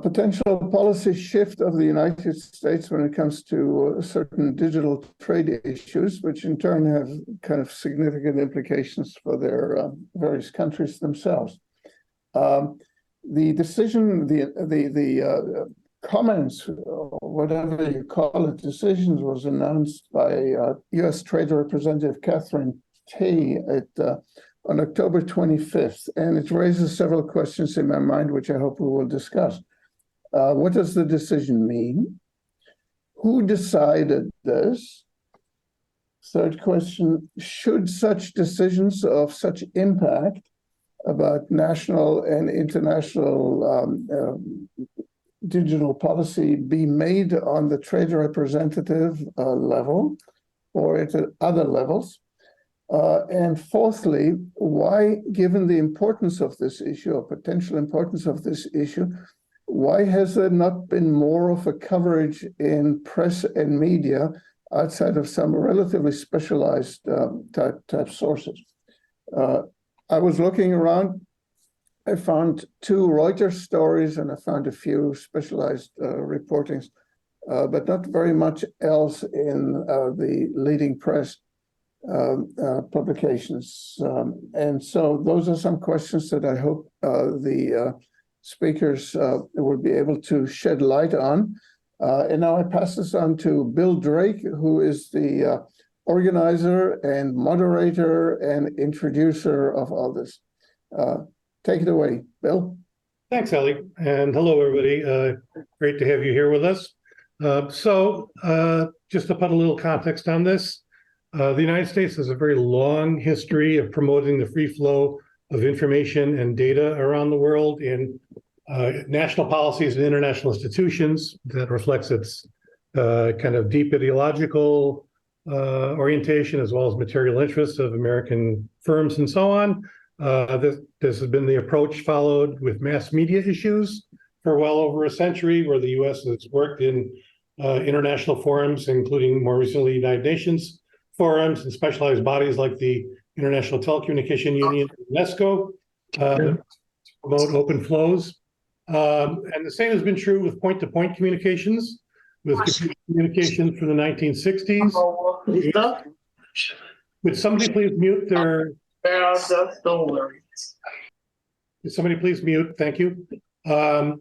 potential policy shift of the United States when it comes to certain digital trade issues, which in turn have kind of significant implications for their various countries themselves. The decision, the comments, or whatever you call it, decisions was announced by U.S. Trade Representative Catherine Tay on October 25th, and it raises several questions in my mind, which I hope we will discuss. What does the decision mean? Who decided this? Third question, should such decisions of such impact about national and international digital policy be made on the trade representative level or at other levels? And fourthly, why, given the importance of this issue or potential importance of this issue, why has there not been more of a coverage in press and media outside of some relatively specialized type sources? I was looking around. I found 2 Reuters stories and I found a few specialized reportings, but not very much else in the leading press publications. And so those are some questions that I hope the speakers will be able to shed light on. And now I pass this on to Bill Drake, who is the organizer and moderator and introducer of all this. Take it away, Bill. Thanks, Ellie, and hello, everybody. Great to have you here with us. Just to put a little context on this, the United States has a very long history of promoting the free flow of information and data around the world in national policies and international institutions. That reflects its kind of deep ideological orientation as well as material interests of American firms and so on. This has been the approach followed with mass media issues for well over a century, where the U.S. has worked in international forums, including more recently United Nations forums and specialized bodies like the International Telecommunication Union, UNESCO, to promote open flows. And the same has been true with point-to-point communications, with communications from the 1960s. Would somebody please mute their... Would somebody please mute? Thank you. The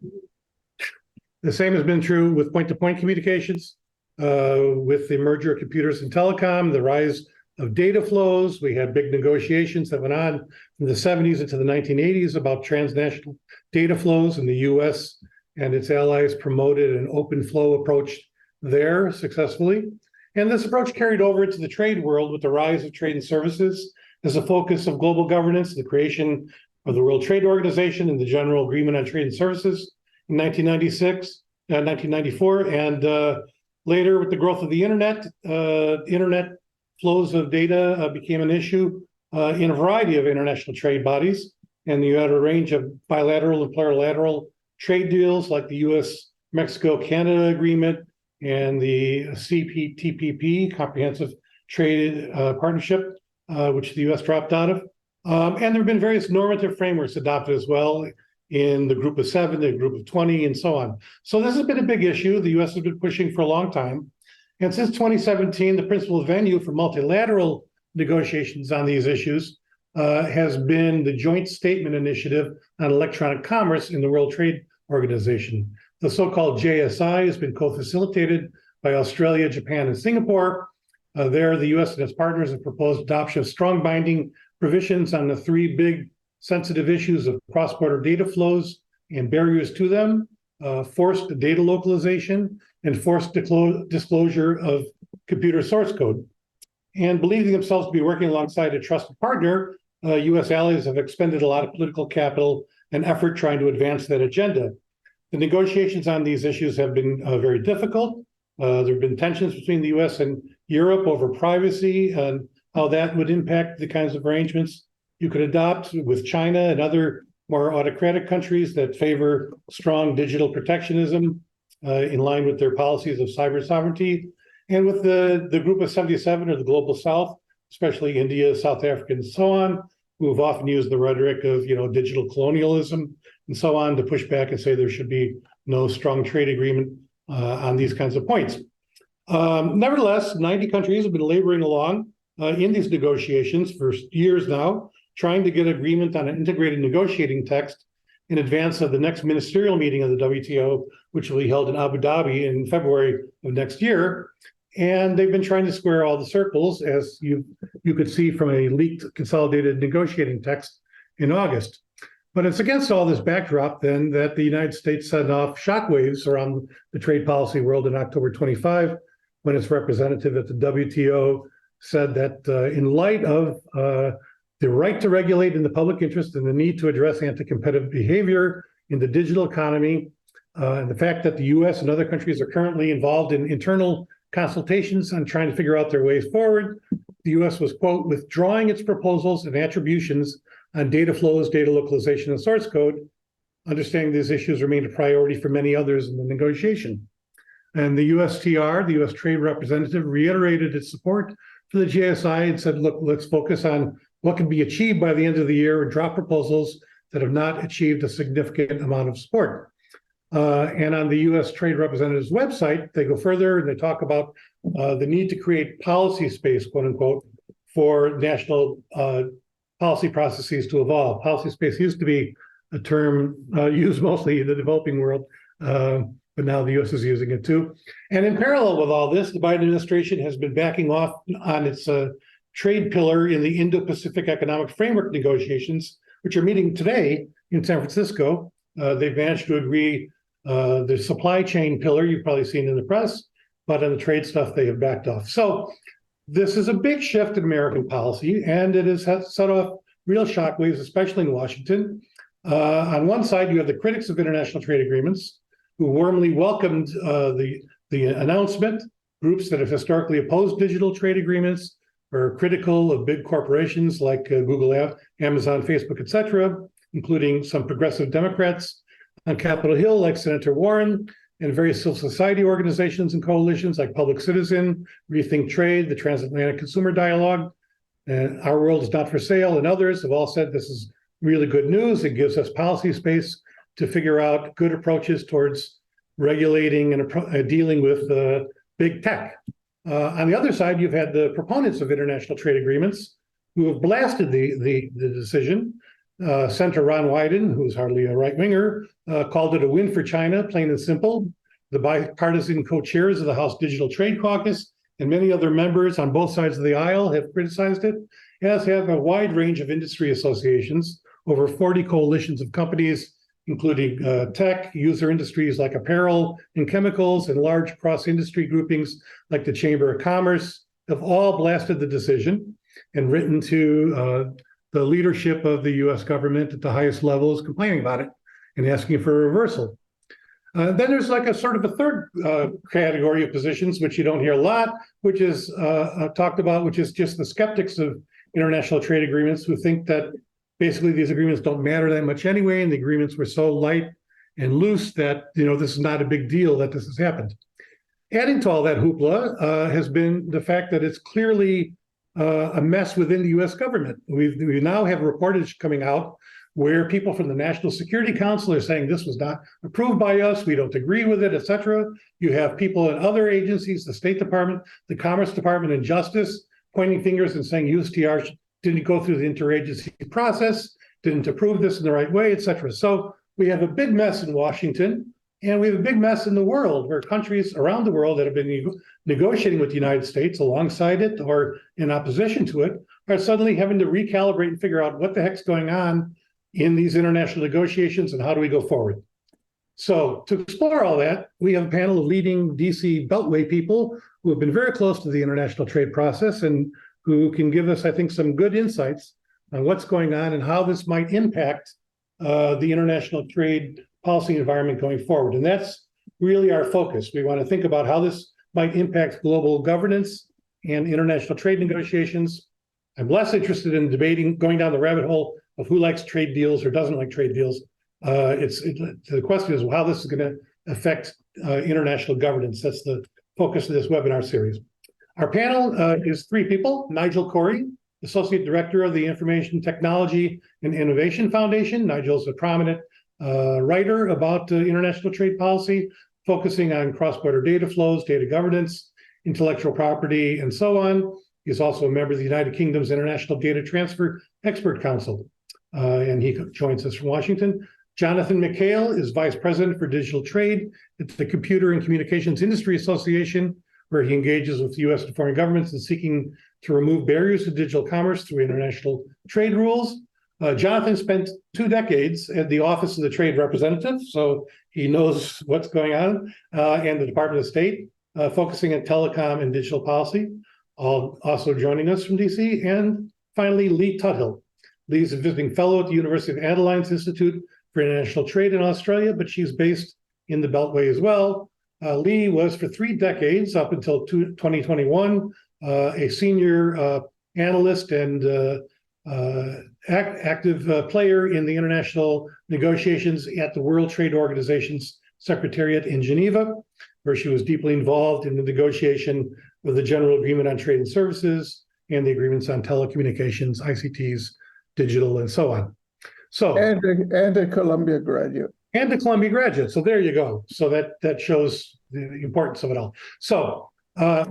same has been true with point-to-point communications, with the merger of computers and telecom, the rise of data flows. We had big negotiations that went on from the 70s into the 1980s about transnational data flows, and the U.S. and its allies promoted an open flow approach there successfully. And this approach carried over into the trade world with the rise of trade and services as a focus of global governance, the creation of the World Trade Organization and the General Agreement on Trade and Services in 1994, and later with the growth of the internet flows of data became an issue in a variety of international trade bodies, and you had a range of bilateral and plurilateral trade deals like the U.S.-Mexico-Canada Agreement and the CPTPP, Comprehensive Trade Partnership, which the U.S. dropped out of. And there have been various normative frameworks adopted as well in the Group of 7, the Group of 20, and so on. So this has been a big issue. The U.S. has been pushing for a long time. And since 2017, the principal venue for multilateral negotiations on these issues has been the Joint Statement Initiative on Electronic Commerce in the World Trade Organization. The so-called JSI has been co-facilitated by Australia, Japan, and Singapore. There, the U.S. and its partners have proposed adoption of strong binding provisions on the 3 big sensitive issues of cross-border data flows and barriers to them, forced data localization, and forced disclosure of computer source code. And believing themselves to be working alongside a trusted partner, U.S. allies have expended a lot of political capital and effort trying to advance that agenda. The negotiations on these issues have been very difficult. There have been tensions between the U.S. and Europe over privacy and how that would impact the kinds of arrangements you could adopt with China and other more autocratic countries that favor strong digital protectionism in line with their policies of cyber sovereignty. And with the Group of 77 or the Global South, especially India, South Africa, and so on, who have often used the rhetoric of digital colonialism and so on to push back and say there should be no strong trade agreement on these kinds of points. Nevertheless, 90 countries have been laboring along in these negotiations for years now, trying to get agreement on an integrated negotiating text in advance of the next ministerial meeting of the WTO, which will be held in Abu Dhabi in February of next year. And they've been trying to square all the circles, as you could see from a leaked consolidated negotiating text in August. But it's against all this backdrop then that the United States set off shockwaves around the trade policy world in October 25, when its representative at the WTO said that in light of the right to regulate in the public interest and the need to address anti-competitive behavior in the digital economy, and the fact that the US and other countries are currently involved in internal consultations on trying to figure out their ways forward, the US was, quote, withdrawing its proposals and attributions on data flows, data localization, and source code, understanding these issues remain a priority for many others in the negotiation. And the USTR, the US Trade Representative, reiterated its support for the GSI and said, look, let's focus on what can be achieved by the end of the year and drop proposals that have not achieved a significant amount of support. And on the US Trade Representative's website, they go further and they talk about the need to create policy space, quote unquote, for national policy processes to evolve. Policy space used to be a term used mostly in the developing world, but now the US is using it too. And in parallel with all this, the Biden administration has been backing off on its trade pillar in the Indo-Pacific Economic Framework negotiations, which are meeting today in San Francisco. They've managed to agree the supply chain pillar, you've probably seen in the press, but on the trade stuff, they have backed off. So this is a big shift in American policy, and it has set off real shockwaves, especially in Washington. On one side, you have the critics of international trade agreements, who warmly welcomed the announcement. Groups that have historically opposed digital trade agreements are critical of big corporations like Google, Amazon, Facebook, etc., including some progressive Democrats on Capitol Hill like Senator Warren, and various civil society organizations and coalitions like Public Citizen, Rethink Trade, the Transatlantic Consumer Dialogue, and Our World is Not for Sale, and others have all said this is really good news. It gives us policy space to figure out good approaches towards regulating and dealing with big tech. On the other side, you've had the proponents of international trade agreements who have blasted the decision. Senator Ron Wyden, who's hardly a right-winger, called it a win for China, plain and simple. The bipartisan co-chairs of the House Digital Trade Caucus and many other members on both sides of the aisle have criticized it, as have a wide range of industry associations, over 40 coalitions of companies, including tech, user industries like apparel and chemicals, and large cross-industry groupings like the Chamber of Commerce, have all blasted the decision and written to the leadership of the US government at the highest levels complaining about it and asking for a reversal. Then there's like a sort of a third category of positions, which you don't hear a lot, which is talked about, which is just the skeptics of international trade agreements who think that basically these agreements don't matter that much anyway, and the agreements were so light and loose that, you know, this is not a big deal that this has happened. Adding to all that hoopla has been the fact that it's clearly a mess within the US government. We now have reportage coming out where people from the National Security Council are saying this was not approved by us, we don't agree with it, etc. You have people in other agencies, the State Department, the Commerce Department, and Justice, pointing fingers and saying USTR didn't go through the interagency process, didn't approve this in the right way, etc. So we have a big mess in Washington, and we have a big mess in the world where countries around the world that have been negotiating with the United States alongside it or in opposition to it are suddenly having to recalibrate and figure out what the heck's going on in these international negotiations and how do we go forward. So to explore all that, we have a panel of leading DC Beltway people who have been very close to the international trade process and who can give us, I think, some good insights on what's going on and how this might impact the international trade policy environment going forward. And that's really our focus. We want to think about how this might impact global governance and international trade negotiations. I'm less interested in debating, going down the rabbit hole of who likes trade deals or doesn't like trade deals. The question is how this is going to affect international governance. That's the focus of this webinar series. Our panel is three people: Nigel Cory, Associate Director of the Information Technology and Innovation Foundation. Nigel is a prominent writer about international trade policy, focusing on cross-border data flows, data governance, intellectual property, and so on. He's also a member of the United Kingdom's International Data Transfer Expert Council, and he joins us from Washington. Jonathan McHale is Vice President for Digital Trade at the Computer and Communications Industry Association, where he engages with U.S. and foreign governments in seeking to remove barriers to digital commerce through international trade rules. Jonathan spent 2 decades at the Office of the Trade Representative, so he knows what's going on, and the Department of State, focusing on telecom and digital policy. Also joining us from DC. And finally, Lee Tuthill. Lee is a visiting fellow at the University of Adelaide's Institute for International Trade in Australia, but she's based in the Beltway as well. Lee was for 3 decades, up until 2021, a senior analyst and active player in the international negotiations at the World Trade Organization's Secretariat in Geneva, where she was deeply involved in the negotiation of the General Agreement on Trade and Services and the agreements on telecommunications, ICTs, digital, and so on. So and a Columbia graduate. And a Columbia graduate. So there you go. So that shows the importance of it all. So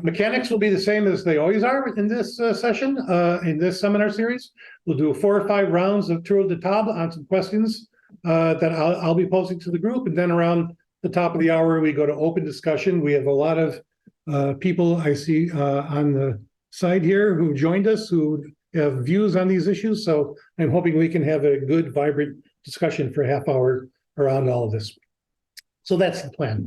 mechanics will be the same as they always are in this session, in this seminar series. We'll do 4 or 5 rounds of tour de table on some questions that I'll be posing to the group. And then around the top of the hour, we go to open discussion. We have a lot of people I see on the side here who joined us who have views on these issues. So I'm hoping we can have a good, vibrant discussion for a half hour around all of this. So that's the plan.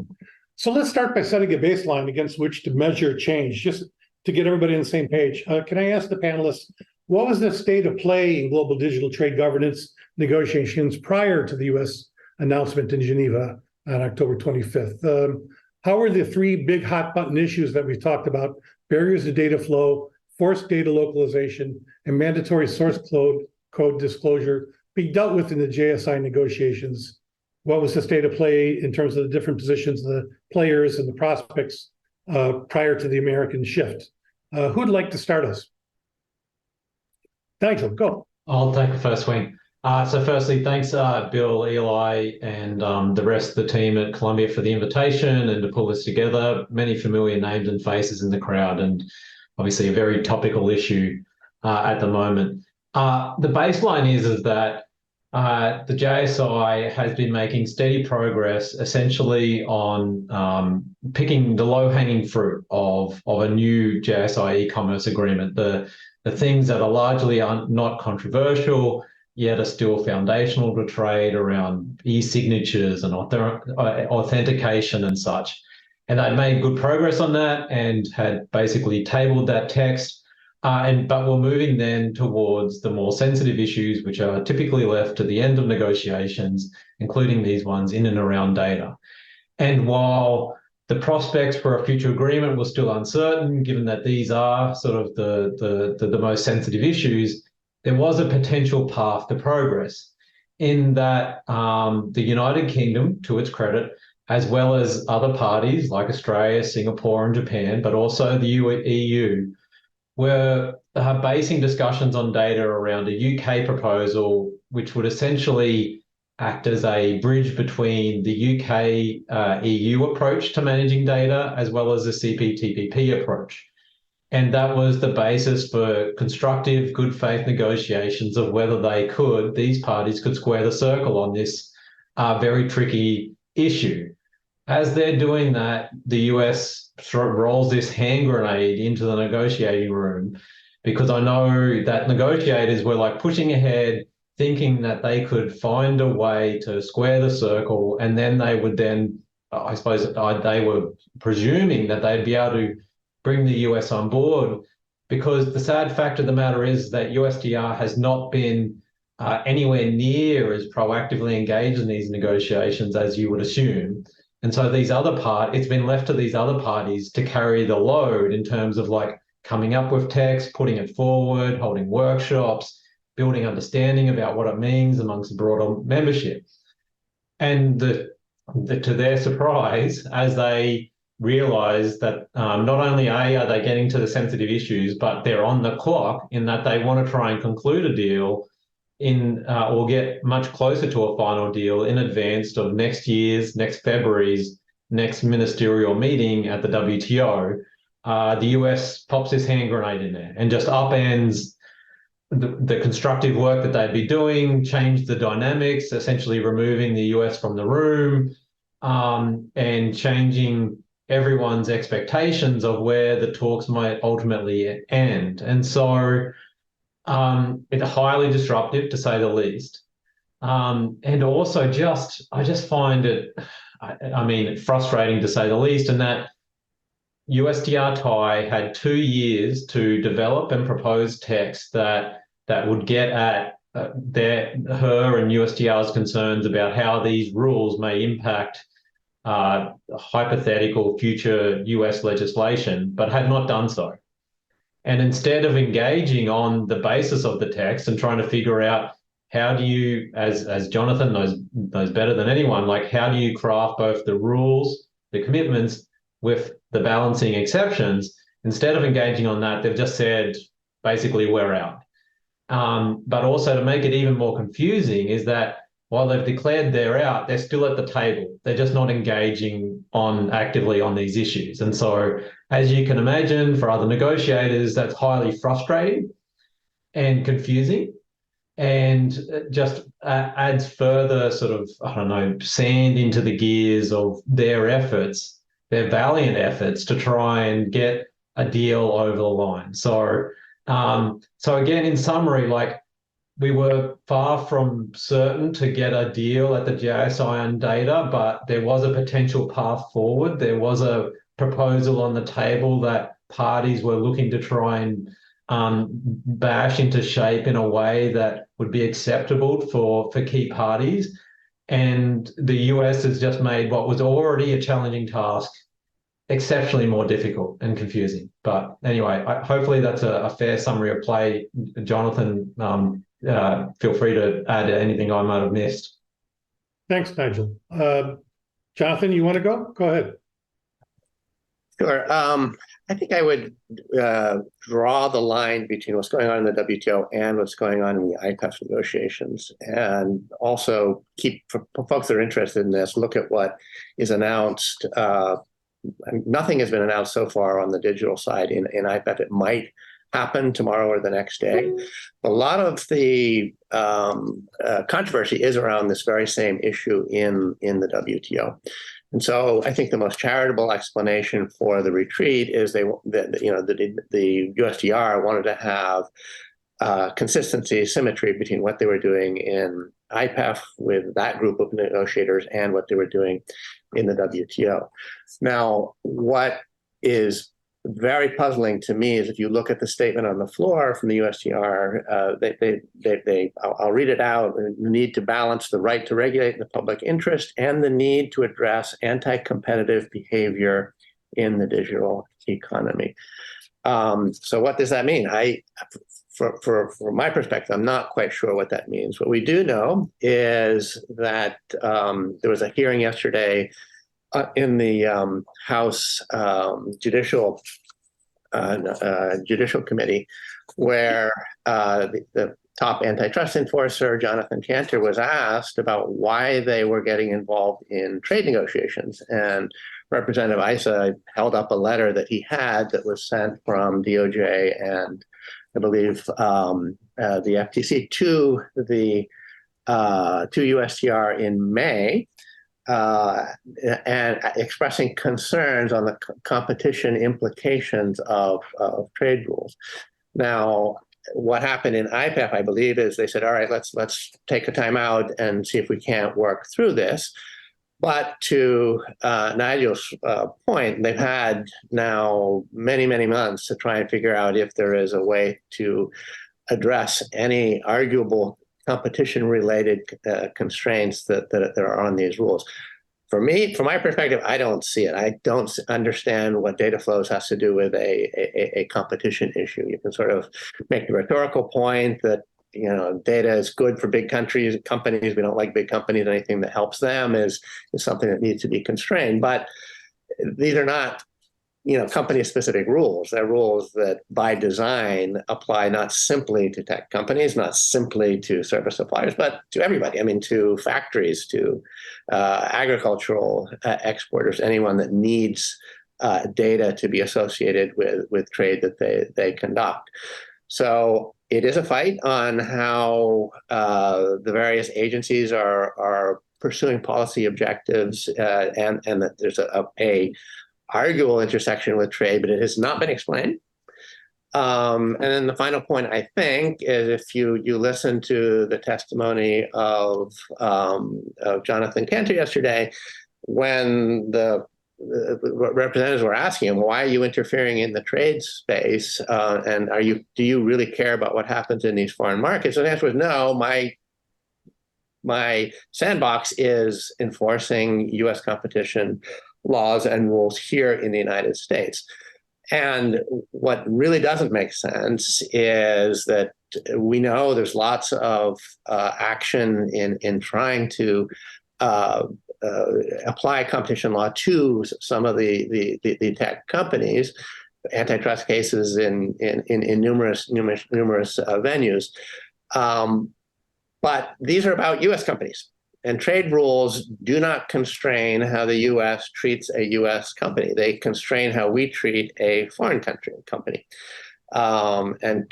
So let's start by setting a baseline against which to measure change, just to get everybody on the same page. Can I ask the panelists, what was the state of play in global digital trade governance negotiations prior to the U.S. announcement in Geneva on October 25th? How were the 3 big hot button issues that we talked about, barriers to data flow, forced data localization, and mandatory source code disclosure, being dealt with in the JSI negotiations? What was the state of play in terms of the different positions of the players and the prospects prior to the American shift? Who'd like to start us? Nigel, go. I'll take the first swing. So firstly, thanks, Bill, Eli, and the rest of the team at Columbia for the invitation and to pull this together. Many familiar names and faces in the crowd, and obviously a very topical issue at the moment. The baseline is that the JSI has been making steady progress essentially on picking the low-hanging fruit of a new JSI e-commerce agreement, the things that are largely not controversial, yet are still foundational to trade around e-signatures and authentication and such. And they'd made good progress on that and had basically tabled that text. But we're moving then towards the more sensitive issues, which are typically left to the end of negotiations, including these ones in and around data. And while the prospects for a future agreement were still uncertain, given that these are sort of the most sensitive issues, there was a potential path to progress in that the United Kingdom, to its credit, as well as other parties like Australia, Singapore, and Japan, but also the EU, were basing discussions on data around a UK proposal, which would essentially act as a bridge between the UK EU approach to managing data, as well as the CPTPP approach. And that was the basis for constructive, good faith negotiations of whether these parties could square the circle on this very tricky issue. As they're doing that, the US sort of rolls this hand grenade into the negotiating room, because I know that negotiators were like pushing ahead, thinking that they could find a way to square the circle, and then they would I suppose they were presuming that they'd be able to bring the US on board, because the sad fact of the matter is that USTR has not been anywhere near as proactively engaged in these negotiations as you would assume. And so it's been left to these other parties to carry the load in terms of like coming up with text, putting it forward, holding workshops, building understanding about what it means amongst the broader membership. And to their surprise, as they realize that not only are they getting to the sensitive issues, but they're on the clock in that they want to try and conclude a deal, or get much closer to a final deal in advance of next February's next ministerial meeting at the WTO, the US pops this hand grenade in there and just upends the constructive work that they'd be doing, change the dynamics, essentially removing the US from the room, and changing everyone's expectations of where the talks might ultimately end. And so it's highly disruptive, to say the least. And also I just find it, frustrating, to say the least, and that USTR-TIE had 2 years to develop and propose text that would get at her and USTR's concerns about how these rules may impact hypothetical future US legislation, but had not done so. And instead of engaging on the basis of the text and trying to figure out how do you, as Jonathan knows better than anyone, like how do you craft both the rules, the commitments, with the balancing exceptions, instead of engaging on that, they've just said, basically, we're out. But also, to make it even more confusing, is that while they've declared they're out, they're still at the table. They're just not engaging actively on these issues. And so, as you can imagine, for other negotiators, that's highly frustrating and confusing, and just adds further sort of, sand into the gears of their efforts, their valiant efforts to try and get a deal over the line. So again, in summary, like, we were far from certain to get a deal at the JSIN data, but there was a potential path forward. There was a proposal on the table that parties were looking to try and bash into shape in a way that would be acceptable for key parties. And the US has just made what was already a challenging task exceptionally more difficult and confusing. But anyway, hopefully that's a fair summary of play. Jonathan, feel free to add anything I might have missed. Thanks, Nigel. Jonathan, you want to go? Go ahead. Sure. I think I would draw the line between what's going on in the WTO and what's going on in the ITIF negotiations, and also for folks that are interested in this, look at what is announced. Nothing has been announced so far on the digital side in ITIF. It might happen tomorrow or the next day. A lot of the controversy is around this very same issue in the WTO. And so I think the most charitable explanation for the retreat is the USTR wanted to have consistency, symmetry between what they were doing in IPEF with that group of negotiators and what they were doing in the WTO. Now, what is very puzzling to me is if you look at the statement on the floor from the USTR, I'll read it out: the need to balance the right to regulate in the public interest and the need to address anti-competitive behavior in the digital economy. So what does that mean? From my perspective, I'm not quite sure what that means. What we do know is that there was a hearing yesterday in the House Judicial Committee, where the top antitrust enforcer, Jonathan Cantor, was asked about why they were getting involved in trade negotiations. And Representative Issa held up a letter that he had that was sent from DOJ and I believe the FTC to USTR in May, and expressing concerns on the competition implications of trade rules. Now, what happened in IPEF, I believe, is they said, all right, let's take a time out and see if we can't work through this. But to Nigel's point, they've had now many, many months to try and figure out if there is a way to address any arguable competition-related constraints that are on these rules. For me, from my perspective, I don't see it. I don't understand what data flows has to do with a competition issue. You can sort of make the rhetorical point that data is good for big companies. We don't like big companies. Anything that helps them is something that needs to be constrained. But these are not company-specific rules. They're rules that, by design, apply not simply to tech companies, not simply to service suppliers, but to everybody. I mean, to factories, to agricultural exporters, anyone that needs data to be associated with trade that they conduct. So it is a fight on how the various agencies are pursuing policy objectives, and that there's a arguable intersection with trade, but it has not been explained. And then the final point, I think, is if you listen to the testimony of Jonathan Cantor yesterday, when the representatives were asking him, why are you interfering in the trade space? And do you really care about what happens in these foreign markets? And the answer was no, my sandbox is enforcing US competition laws and rules here in the United States. And what really doesn't make sense is that we know there's lots of action in trying to apply competition law to some of the tech companies, antitrust cases in numerous venues. But these are about US companies. And trade rules do not constrain how the US treats a US company. They constrain how we treat a foreign country company. And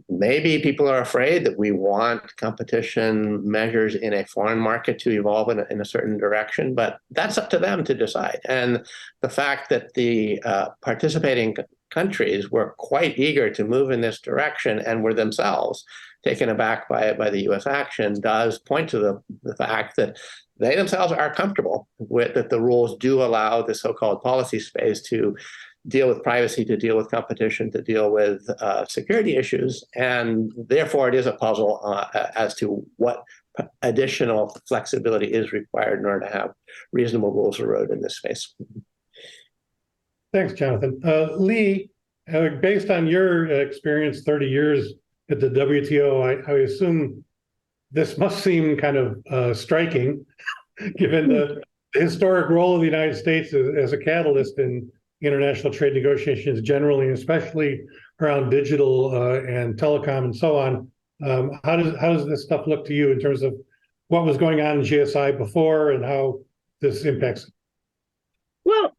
maybe people are afraid that we want competition measures in a foreign market to evolve in a certain direction, but that's up to them to decide. And the fact that the participating countries were quite eager to move in this direction and were themselves taken aback by the US action does point to the fact that they themselves are comfortable with that the rules do allow the so-called policy space to deal with privacy, to deal with competition, to deal with security issues. And therefore, it is a puzzle as to what additional flexibility is required in order to have reasonable rules of road in this space. Thanks, Jonathan. Lee, based on your experience, 30 years at the WTO, I assume this must seem kind of striking, given the historic role of the United States as a catalyst in international trade negotiations generally, especially around digital and telecom and so on. How does this stuff look to you in terms of what was going on in GSI before and how this impacts it? Well,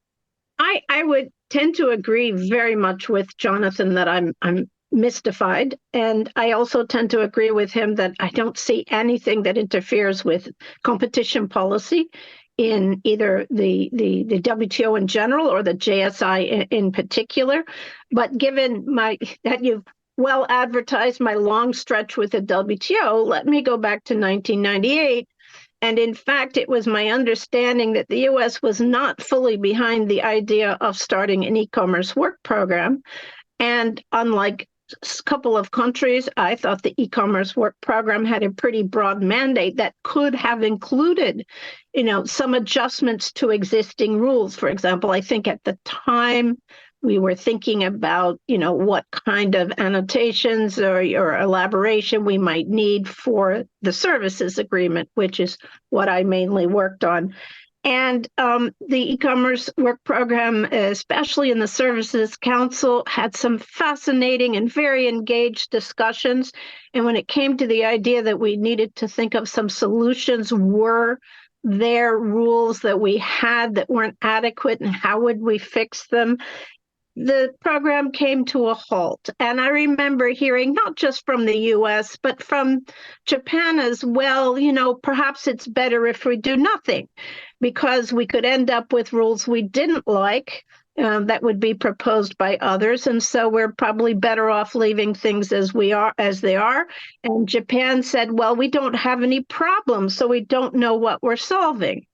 I would tend to agree very much with Jonathan that I'm mystified. And I also tend to agree with him that I don't see anything that interferes with competition policy in either the WTO in general or the JSI in particular. But given that you've well advertised my long stretch with the WTO, let me go back to 1998. And in fact, it was my understanding that the US was not fully behind the idea of starting an e-commerce work program. And unlike a couple of countries, I thought the e-commerce work program had a pretty broad mandate that could have included, some adjustments to existing rules. For example, I think at the time we were thinking about, what kind of annotations or elaboration we might need for the services agreement, which is what I mainly worked on. And the e-commerce work program, especially in the Services Council, had some fascinating and very engaged discussions. And when it came to the idea that we needed to think of some solutions, were there rules that we had that weren't adequate, and how would we fix them? The program came to a halt. And I remember hearing not just from the US, but from Japan as well, perhaps it's better if we do nothing, because we could end up with rules we didn't like that would be proposed by others. And so we're probably better off leaving things as they are. And Japan said, well, we don't have any problems, so we don't know what we're solving.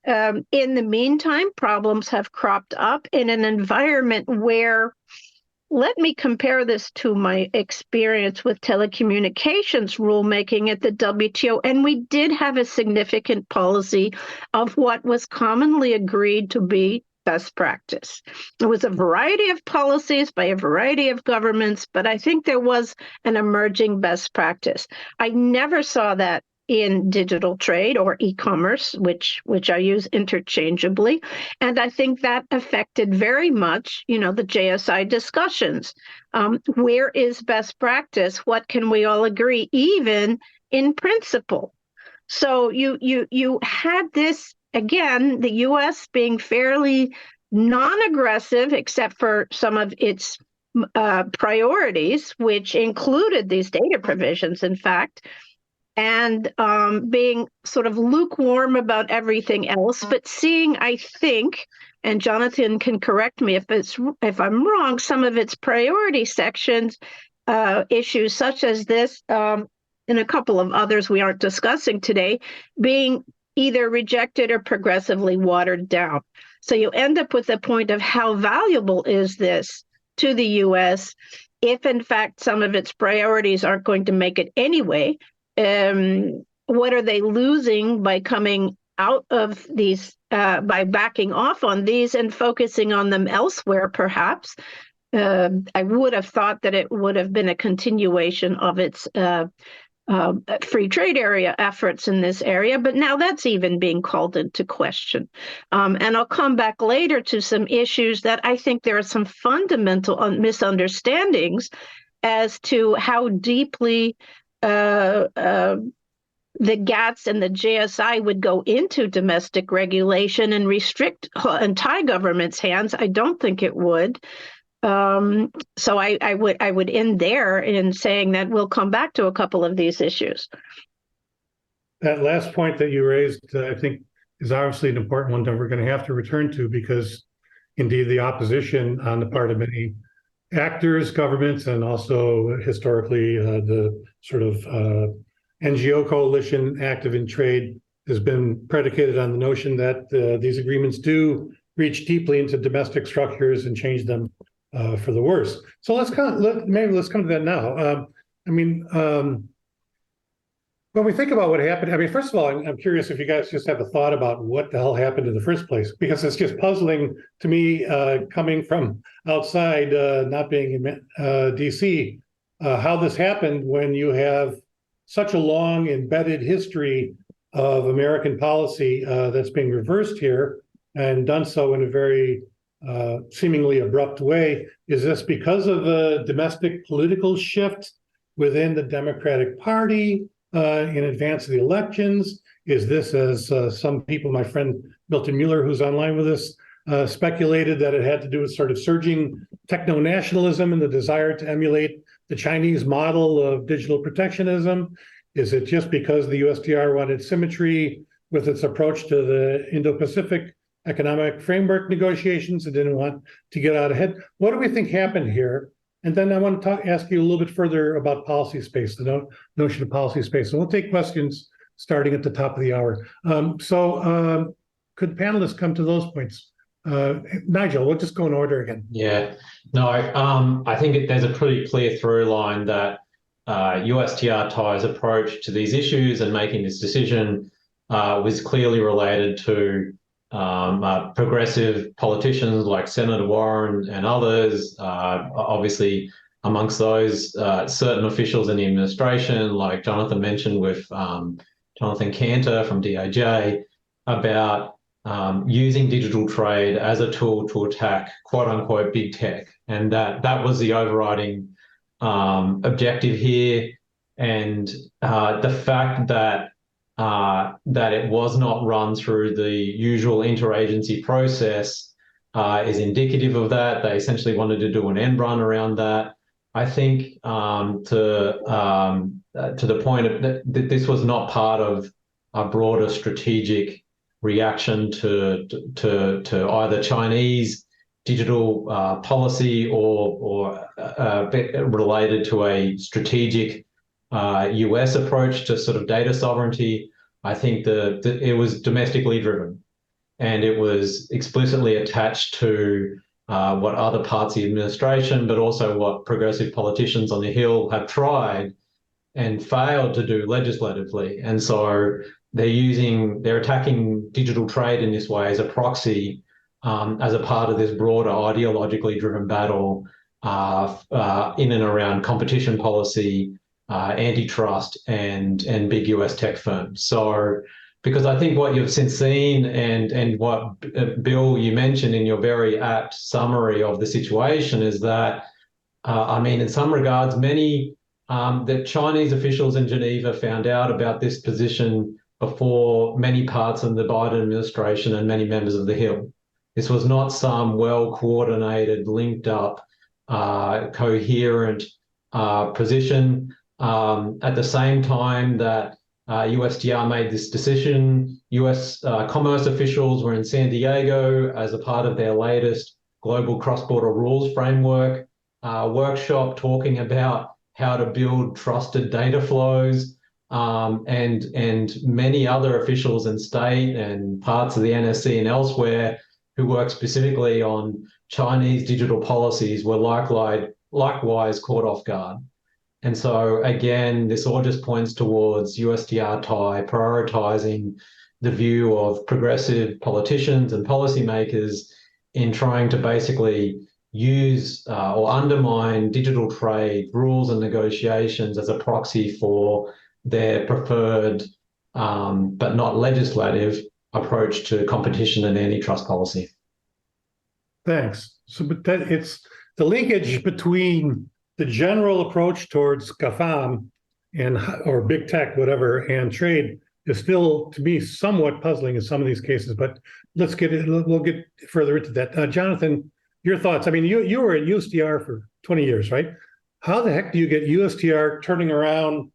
In the meantime, problems have cropped up in an environment where, let me compare this to my experience with telecommunications rulemaking at the WTO, and we did have a significant policy of what was commonly agreed to be best practice. There was a variety of policies by a variety of governments, but I think there was an emerging best practice. I never saw that in digital trade or e-commerce, which I use interchangeably. And I think that affected very much, the JSI discussions. Where is best practice? What can we all agree, even in principle? So you had this, again, the U.S. being fairly non-aggressive, except for some of its priorities, which included these data provisions, in fact, and being sort of lukewarm about everything else, but seeing, I think, and Jonathan can correct me if I'm wrong, some of its priority sections, issues such as this, and a couple of others we aren't discussing today, being either rejected or progressively watered down. So you end up with the point of how valuable is this to the U.S. if, in fact, some of its priorities aren't going to make it anyway. What are they losing by coming out of these, by backing off on these and focusing on them elsewhere, perhaps? I would have thought that it would have been a continuation of its free trade area efforts in this area, but now that's even being called into question. And I'll come back later to some issues that I think there are some fundamental misunderstandings as to how deeply the GATS and the JSI would go into domestic regulation and restrict and tie government's hands. I don't think it would. So I would end there in saying that we'll come back to a couple of these issues. That last point that you raised, I think, is obviously an important one that we're going to have to return to, because indeed the opposition on the part of many actors, governments, and also historically the sort of NGO coalition active in trade has been predicated on the notion that these agreements do reach deeply into domestic structures and change them for the worse. So let's come to that now. When we think about what happened, first of all, I'm curious if you guys just have a thought about what the hell happened in the first place, because it's just puzzling to me, coming from outside, not being in DC, how this happened when you have such a long embedded history of American policy that's being reversed here, and done so in a very seemingly abrupt way. Is this because of a domestic political shift within the Democratic Party in advance of the elections? Is this, as some people, my friend Milton Mueller, who's online with us, speculated that it had to do with sort of surging techno-nationalism and the desire to emulate the Chinese model of digital protectionism? Is it just because the USTR wanted symmetry with its approach to the Indo-Pacific economic framework negotiations and didn't want to get out ahead? What do we think happened here? And then I want to ask you a little bit further about policy space, the notion of policy space. And we'll take questions starting at the top of the hour. Could panelists come to those points? Nigel, we'll just go in order again. Yeah, no, I think there's a pretty clear through line that USTR TIE's approach to these issues and making this decision was clearly related to progressive politicians like Senator Warren and others. Obviously, amongst those, certain officials in the administration, like Jonathan mentioned with Jonathan Cantor from DOJ, about using digital trade as a tool to attack quote unquote big tech. And that was the overriding objective here. And the fact that it was not run through the usual interagency process is indicative of that. They essentially wanted to do an end run around that. I think to the point of that this was not part of a broader strategic reaction to either Chinese digital policy or related to a strategic US approach to sort of data sovereignty. I think it was domestically driven, and it was explicitly attached to what other parts of the administration, but also what progressive politicians on the Hill have tried and failed to do legislatively. And so they're attacking digital trade in this way as a proxy, as a part of this broader ideologically driven battle in and around competition policy antitrust and big US tech firms. So, because I think what you've since seen and what Bill, you mentioned in your very apt summary of the situation is that, I mean, in some regards, many the Chinese officials in Geneva found out about this position before many parts of the Biden administration and many members of the Hill. This was not some well-coordinated, linked-up, coherent position. At the same time that USTR made this decision, US commerce officials were in San Diego as a part of their latest global cross-border rules framework workshop, talking about how to build trusted data flows, and many other officials in state and parts of the NSC and elsewhere who work specifically on Chinese digital policies were likewise caught off guard. And so again, this all just points towards USTR-TIE prioritizing the view of progressive politicians and policymakers in trying to basically use or undermine digital trade rules and negotiations as a proxy for their preferred but not legislative approach to competition and antitrust policy. Thanks. So, but that it's the linkage between the general approach towards GAFAM and or big tech, whatever, and trade is still, to me, somewhat puzzling in some of these cases. But we'll get further into that. Jonathan, your thoughts? I mean, you were at USTR for 20 years, right? How the heck do you get USTR turning around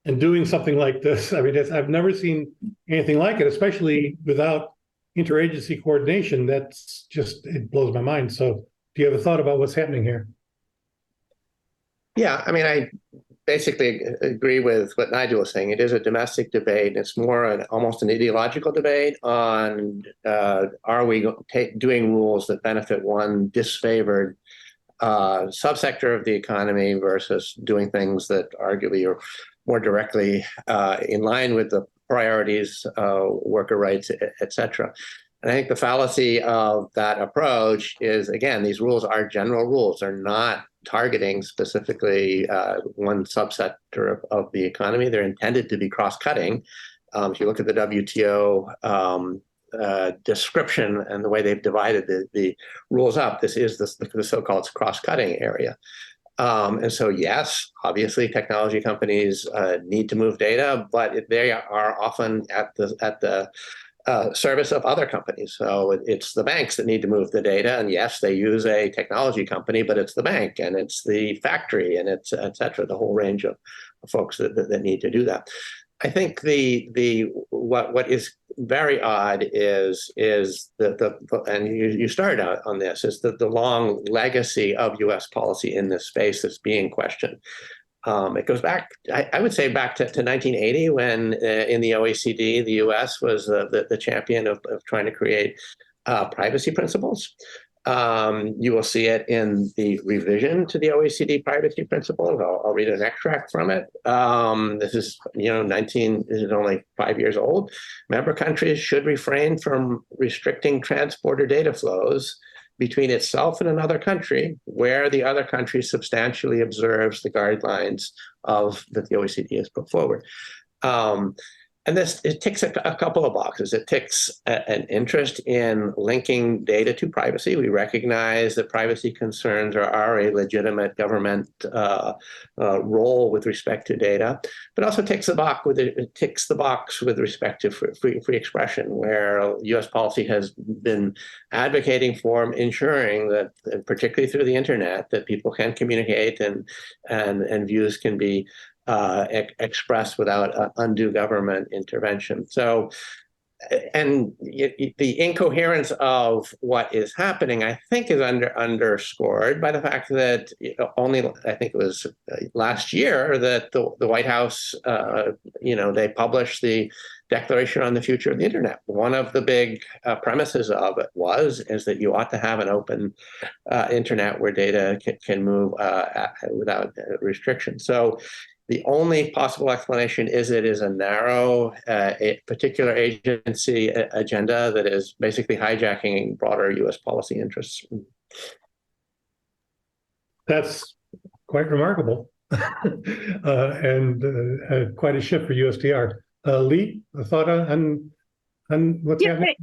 and doing something like this? I mean, I've never seen anything like it, especially without interagency coordination. That's just, it blows my mind. So do you have a thought about what's happening here? Yeah, I mean, I basically agree with what Nigel was saying. It is a domestic debate. It's more almost an ideological debate on are we doing rules that benefit one disfavored subsector of the economy versus doing things that arguably are more directly in line with the priorities, worker rights, et cetera. And I think the fallacy of that approach is, again, these rules are general rules. They're not targeting specifically one subsector of the economy. They're intended to be cross-cutting. If you look at the WTO description and the way they've divided the rules up, this is the so-called cross-cutting area. And so, yes, obviously, technology companies need to move data, but they are often at the service of other companies. So it's the banks that need to move the data. And yes, they use a technology company, but it's the bank and it's the factory and it's et cetera, the whole range of folks that need to do that. I think what is very odd is and you started out on this, is the long legacy of US policy in this space that's being questioned. It goes back, I would say, back to 1980 when in the OECD, the US was the champion of trying to create privacy principles. You will see it in the revision to the OECD privacy principles. I'll read an extract from it. This is, this is only 5 years old. Member countries should refrain from restricting transporter data flows between itself and another country where the other country substantially observes the guidelines that the OECD has put forward. And it ticks a couple of boxes. It ticks an interest in linking data to privacy. We recognize that privacy concerns are a legitimate government role with respect to data, but also ticks the box with respect to free expression, where U.S. policy has been advocating for ensuring that, particularly through the internet, that people can communicate and views can be expressed without undue government intervention. So, and the incoherence of what is happening, I think, is underscored by the fact that only, I think it was last year, that the White House, they published the Declaration on the Future of the Internet. One of the big premises of it is that you ought to have an open internet where data can move without restriction. So the only possible explanation is it is a narrow, a particular agency agenda that is basically hijacking broader U.S. policy interests. That's quite remarkable. and quite a shift for USTR. Lee, a thought on what's happening?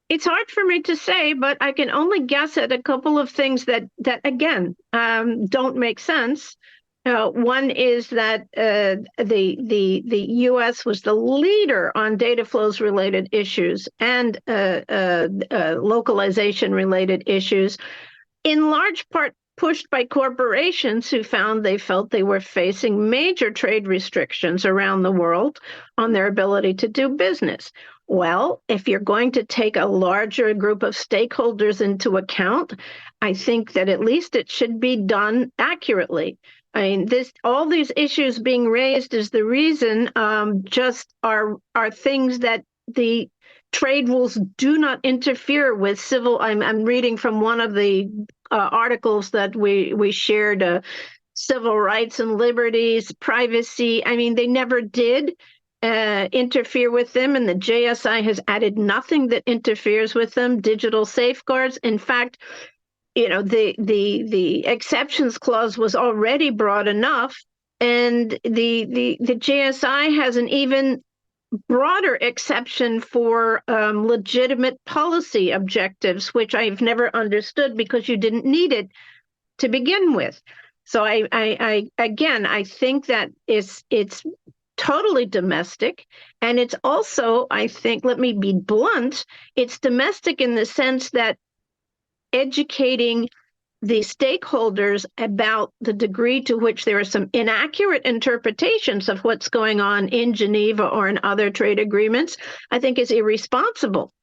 It's hard for me to say, but I can only guess at a couple of things that again don't make sense. One is that the U.S. was the leader on data flows related issues and localization related issues, in large part pushed by corporations who felt they were facing major trade restrictions around the world on their ability to do business. Well, if you're going to take a larger group of stakeholders into account, I think that at least it should be done accurately. I mean, all these issues being raised is the reason just are things that the trade rules do not interfere with civil. I'm reading from one of the articles that we shared, civil rights and liberties, privacy. I mean, they never did interfere with them, and the JSI has added nothing that interferes with them. Digital safeguards. In fact, the exceptions clause was already broad enough, and the JSI has an even broader exception for legitimate policy objectives, which I've never understood because you didn't need it to begin with. So I think that it's totally domestic, and it's also, I think, let me be blunt, it's domestic in the sense that educating the stakeholders about the degree to which there are some inaccurate interpretations of what's going on in Geneva or in other trade agreements, I think is irresponsible.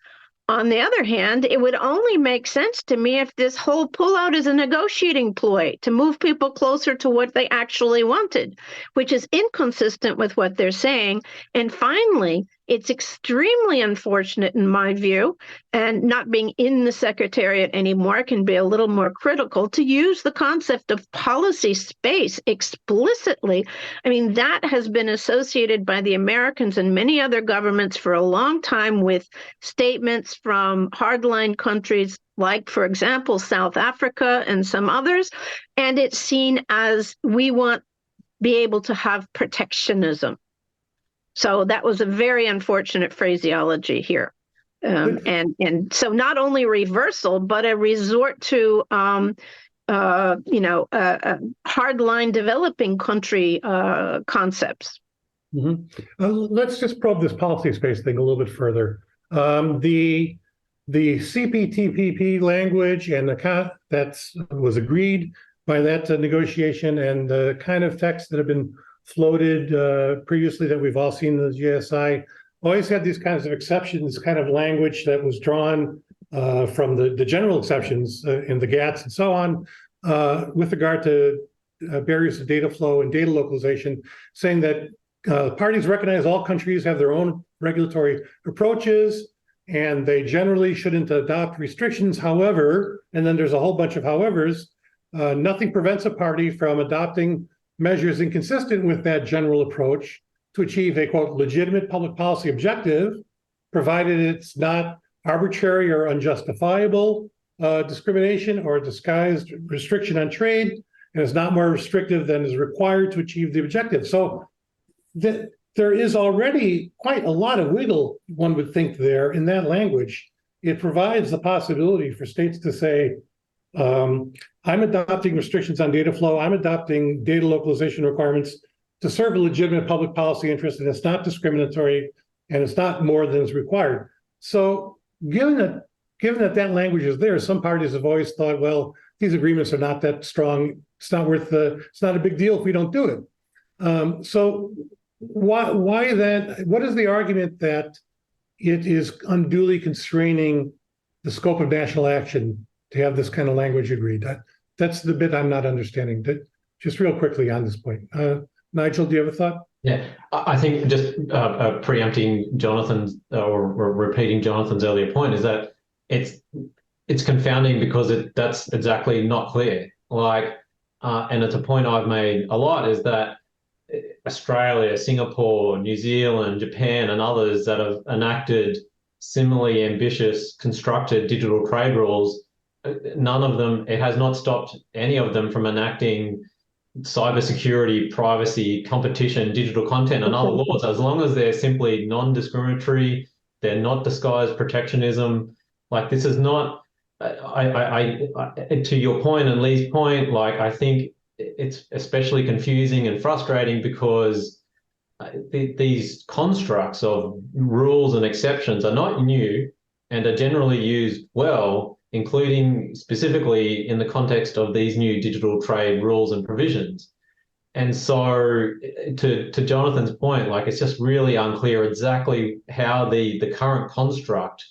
On the other hand, it would only make sense to me if this whole pullout is a negotiating ploy to move people closer to what they actually wanted, which is inconsistent with what they're saying. And finally, it's extremely unfortunate in my view, and not being in the Secretariat anymore can be a little more critical, to use the concept of policy space explicitly. I mean, that has been associated by the Americans and many other governments for a long time with statements from hardline countries like, for example, South Africa and some others, and it's seen as we want to be able to have protectionism. So that was a very unfortunate phraseology here. And so not only reversal, but a resort to, hardline developing country concepts. Mm-hmm. Let's just probe this policy space thing a little bit further. The CPTPP language and that was agreed by that negotiation, and the kind of texts that have been floated previously that we've all seen in the GSI always had these kinds of exceptions, kind of language that was drawn from the general exceptions in the GATS and so on with regard to barriers to data flow and data localization, saying that parties recognize all countries have their own regulatory approaches and they generally shouldn't adopt restrictions. However, and then there's a whole bunch of howevers, nothing prevents a party from adopting measures inconsistent with that general approach to achieve a, quote, legitimate public policy objective, provided it's not arbitrary or unjustifiable discrimination or disguised restriction on trade, and is not more restrictive than is required to achieve the objective. So there is already quite a lot of wiggle, one would think, there in that language. It provides the possibility for states to say, I'm adopting restrictions on data flow, I'm adopting data localization requirements to serve a legitimate public policy interest, and it's not discriminatory, and it's not more than is required. So given that language is there, some parties have always thought, well, these agreements are not that strong, it's not a big deal if we don't do it. So why then, what is the argument that it is unduly constraining the scope of national action to have this kind of language agreed? That's the bit I'm not understanding. Just real quickly on this point. Nigel, do you have a thought? Yeah, I think just preempting Jonathan's or repeating Jonathan's earlier point is that it's confounding because that's exactly not clear. And it's a point I've made a lot, is that Australia, Singapore, New Zealand, Japan, and others that have enacted similarly ambitious constructed digital trade rules none of them, it has not stopped any of them from enacting cybersecurity, privacy, competition, digital content, and other laws, as long as they're simply non-discriminatory, they're not disguised protectionism. Like, this is not, to your point and Lee's point, like, I think it's especially confusing and frustrating because these constructs of rules and exceptions are not new and are generally used well, including specifically in the context of these new digital trade rules and provisions. And so to Jonathan's point, like, it's just really unclear exactly how the current construct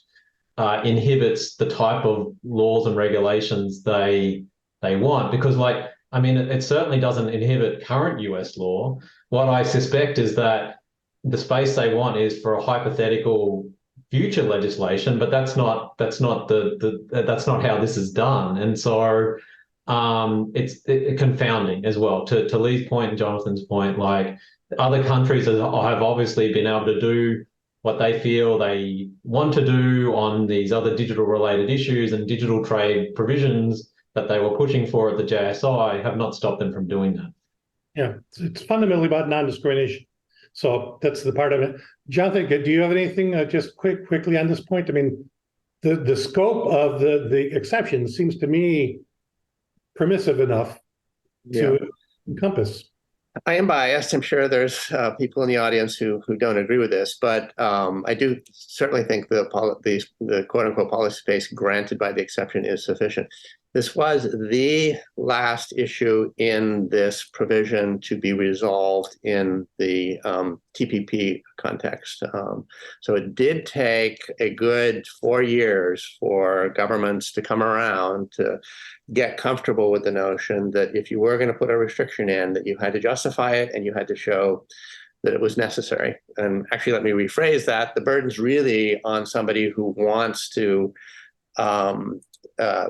inhibits the type of laws and regulations they want. Because, like, I mean, it certainly doesn't inhibit current US law. What I suspect is that the space they want is for a hypothetical future legislation, but that's not how this is done. And so it's confounding as well. To Lee's point and Jonathan's point, like, other countries have obviously been able to do what they feel they want to do on these other digital related issues, and digital trade provisions that they were pushing for at the JSI have not stopped them from doing that. Yeah, it's fundamentally about non-discrimination. So that's the part of it. Jonathan, do you have anything just quickly on this point? I mean, the scope of the exception seems to me permissive enough to encompass. I am biased. I'm sure there's people in the audience who don't agree with this, but I do certainly think the quote-unquote policy space granted by the exception is sufficient. This was the last issue in this provision to be resolved in the TPP context. So it did take a good 4 years for governments to come around to get comfortable with the notion that if you were going to put a restriction in, that you had to justify it and you had to show that it was necessary. And actually, let me rephrase that. The burden's really on somebody who wants to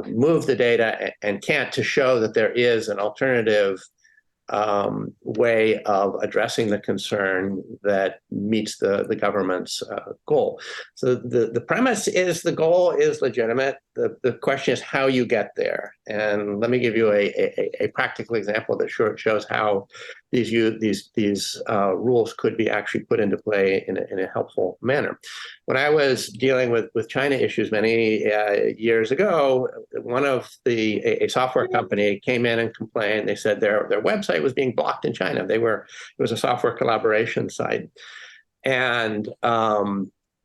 move the data and can't, to show that there is an alternative way of addressing the concern that meets the government's goal. So the premise is the goal is legitimate. The question is how you get there. And let me give you a practical example that shows how these rules could be actually put into play in a helpful manner. When I was dealing with China issues many years ago, a software company came in and complained. They said their website was being blocked in China. It was a software collaboration site, and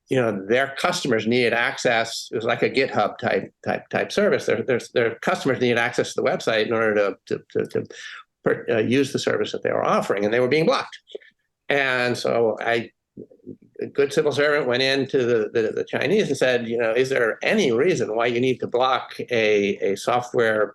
their customers needed access. It was like a GitHub type service. Their customers needed access to the website in order to use the service that they were offering, and they were being blocked. And so a good civil servant went into the Chinese and said, is there any reason why you need to block a software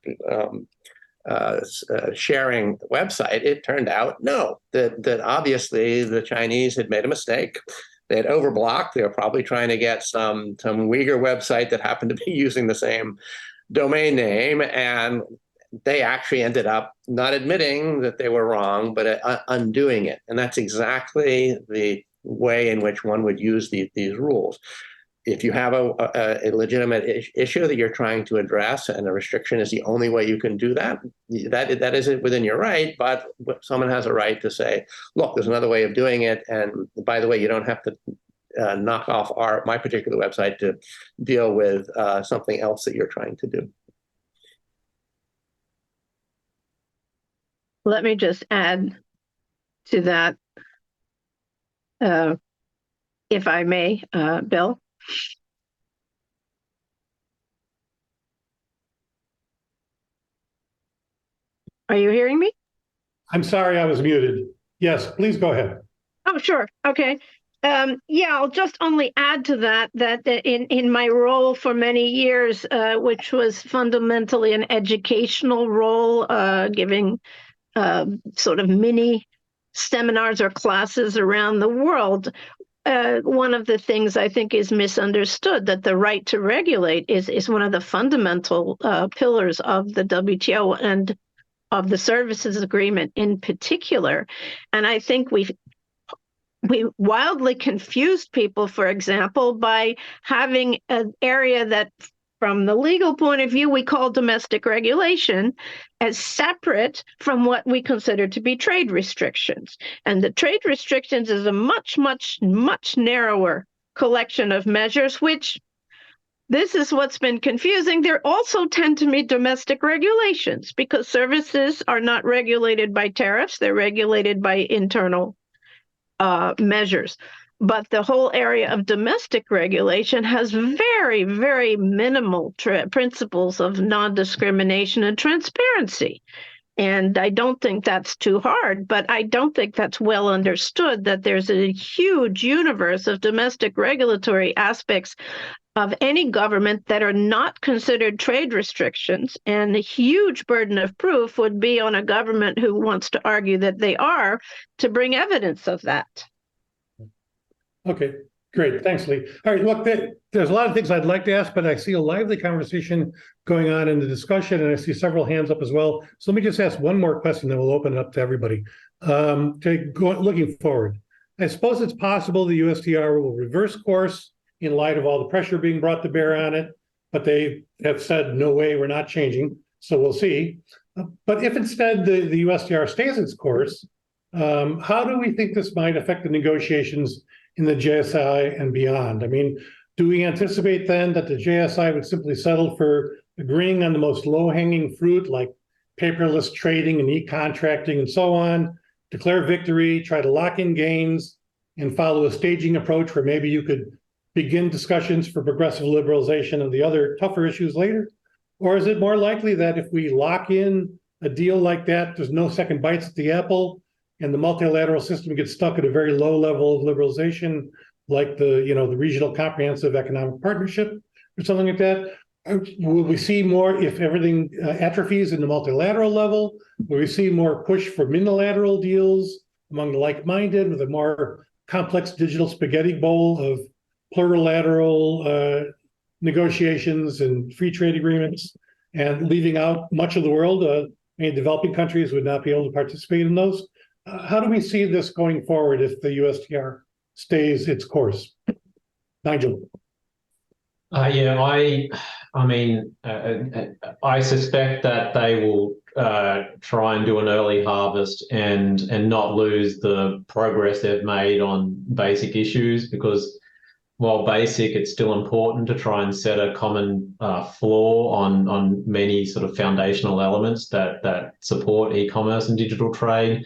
sharing website? It turned out no, that obviously the Chinese had made a mistake. They had overblocked. They were probably trying to get some Uyghur website that happened to be using the same domain name, and they actually ended up not admitting that they were wrong, but undoing it. And that's exactly the way in which one would use these rules. If you have a legitimate issue that you're trying to address, and a restriction is the only way you can do that, that isn't within your right, but someone has a right to say, look, there's another way of doing it. And by the way, you don't have to knock off my particular website to deal with something else that you're trying to do. Let me just add to that, if I may, Bill. Are you hearing me? I'm sorry, I was muted. Yes, please go ahead. Oh, sure. Okay. I'll just only add to that in my role for many years, which was fundamentally an educational role, giving sort of mini seminars or classes around the world. One of the things I think is misunderstood, that the right to regulate is one of the fundamental pillars of the WTO and of the services agreement in particular. And I think we wildly confused people, for example, by having an area that from the legal point of view, we call domestic regulation as separate from what we consider to be trade restrictions. And the trade restrictions is a much, much, much narrower collection of measures, which this is what's been confusing. There also tend to be domestic regulations because services are not regulated by tariffs. They're regulated by internal measures. But the whole area of domestic regulation has very, very minimal principles of non-discrimination and transparency. And I don't think that's too hard, but I don't think that's well understood that there's a huge universe of domestic regulatory aspects of any government that are not considered trade restrictions, and a huge burden of proof would be on a government who wants to argue that they are to bring evidence of that. Okay, great. Thanks, Lee. All right, look, there's a lot of things I'd like to ask, but I see a lively conversation going on in the discussion, and I see several hands up as well. So let me just ask one more question, then we'll open it up to everybody. Looking forward, I suppose it's possible the USTR will reverse course in light of all the pressure being brought to bear on it, but they have said, no way, we're not changing, so we'll see. But if instead the USTR stays its course, how do we think this might affect the negotiations in the JSI and beyond? I mean, do we anticipate then that the JSI would simply settle for agreeing on the most low-hanging fruit, like paperless trading and e-contracting and so on, declare victory, try to lock in gains, and follow a staging approach where maybe you could begin discussions for progressive liberalization of the other tougher issues later? Or is it more likely that if we lock in a deal like that, there's no second bites at the apple, and the multilateral system gets stuck at a very low level of liberalization, like the regional comprehensive economic partnership or something like that? Will we see more if everything atrophies in the multilateral level? Will we see more push for unilateral deals among the like-minded with a more complex digital spaghetti bowl of plurilateral negotiations and free trade agreements, and leaving out much of the world? Developing countries would not be able to participate in those. How do we see this going forward if the USTR stays its course? Nigel. I suspect that they will try and do an early harvest and not lose the progress they've made on basic issues, because while basic, it's still important to try and set a common floor on many sort of foundational elements that support e-commerce and digital trade.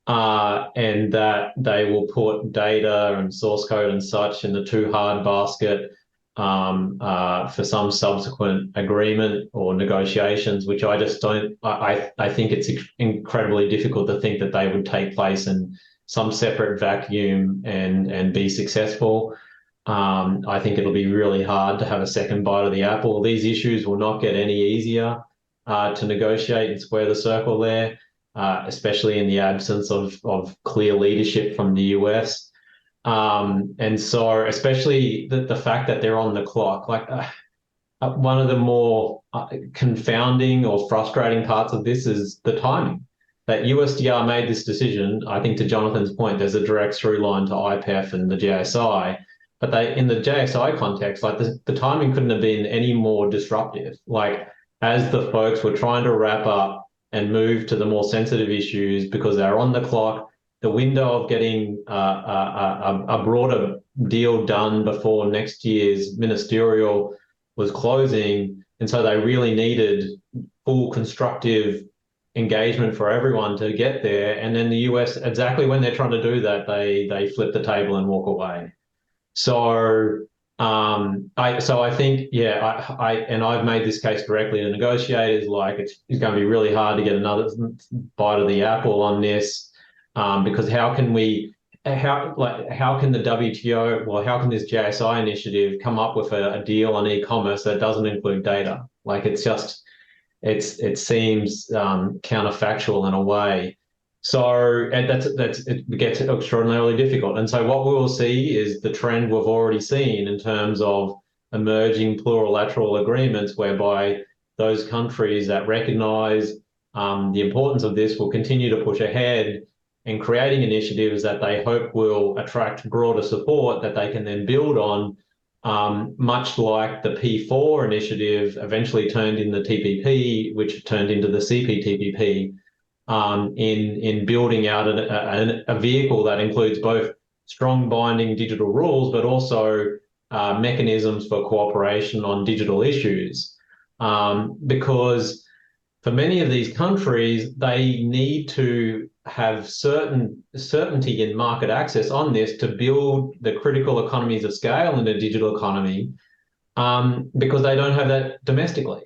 And that they will put data and source code and such in the too hard basket for some subsequent agreement or negotiations, which I just don't, I think it's incredibly difficult to think that they would take place in some separate vacuum and be successful. I think it'll be really hard to have a second bite of the apple. These issues will not get any easier to negotiate and square the circle there, especially in the absence of clear leadership from the US. And so especially the fact that they're on the clock, one of the more confounding or frustrating parts of this is the timing. That USTR made this decision. I think to Jonathan's point, there's a direct through line to ITIF and the JSI, but they, in the JSI context, the timing couldn't have been any more disruptive. As the folks were trying to wrap up and move to the more sensitive issues because they're on the clock, the window of getting a broader deal done before next year's ministerial was closing. And so they really needed full constructive engagement for everyone to get there. And then the US, exactly when they're trying to do that, they flip the table and walk away. So I think, I've made this case directly to negotiators, it's going to be really hard to get another bite of the apple on this, because how can the WTO, how can this JSI initiative come up with a deal on e-commerce that doesn't include data? It seems counterfactual in a way. So it gets extraordinarily difficult. And so what we will see is the trend we've already seen in terms of emerging plurilateral agreements, whereby those countries that recognize the importance of this will continue to push ahead in creating initiatives that they hope will attract broader support that they can then build on much like the P4 initiative eventually turned in the TPP, which turned into the CPTPP, in building out a vehicle that includes both strong binding digital rules, but also mechanisms for cooperation on digital issues. Because for many of these countries, they need to have certainty in market access on this to build the critical economies of scale in the digital economy, because they don't have that domestically.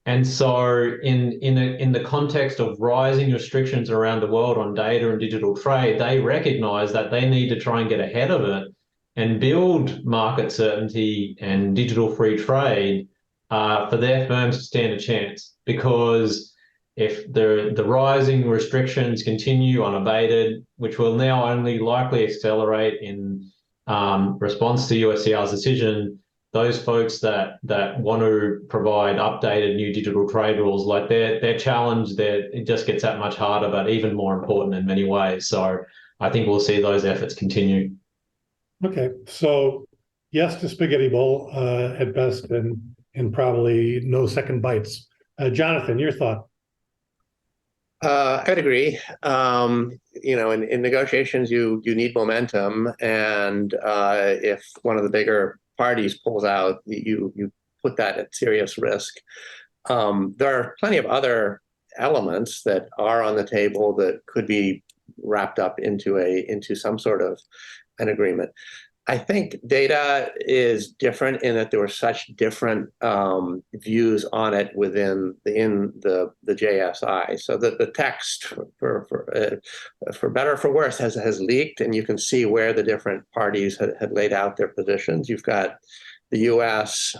And so in the context of rising restrictions around the world on data and digital trade, they recognize that they need to try and get ahead of it and build market certainty and digital free trade for their firms to stand a chance. Because if the rising restrictions continue unabated, which will now only likely accelerate in response to USTR's decision, those folks that want to provide updated new digital trade rules, like their challenge, it just gets that much harder, but even more important in many ways. So I think we'll see those efforts continue. Okay, so yes to spaghetti bowl at best, and probably no second bites. Jonathan, your thought? I'd agree. In negotiations, you need momentum, and if one of the bigger parties pulls out, you put that at serious risk. There are plenty of other elements that are on the table that could be wrapped up into some sort of an agreement. I think data is different in that there were such different views on it within the JSI. So the text, for better or for worse, has leaked, and you can see where the different parties had laid out their positions. You've got the U.S.,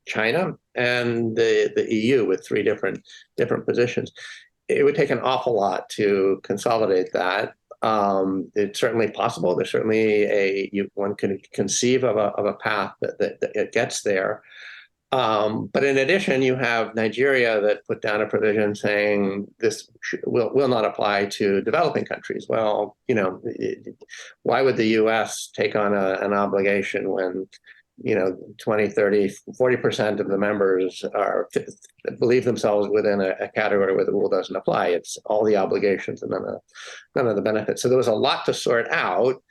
China, and the EU with three different positions. It would take an awful lot to consolidate that. It's certainly possible. There's certainly one can conceive of a path that gets there. But in addition, you have Nigeria that put down a provision saying this will not apply to developing countries. Well, why would the U.S. take on an obligation when 20, 30, 40% of the members believe themselves within a category where the rule doesn't apply? It's all the obligations and none of the benefits. So there was a lot to sort out.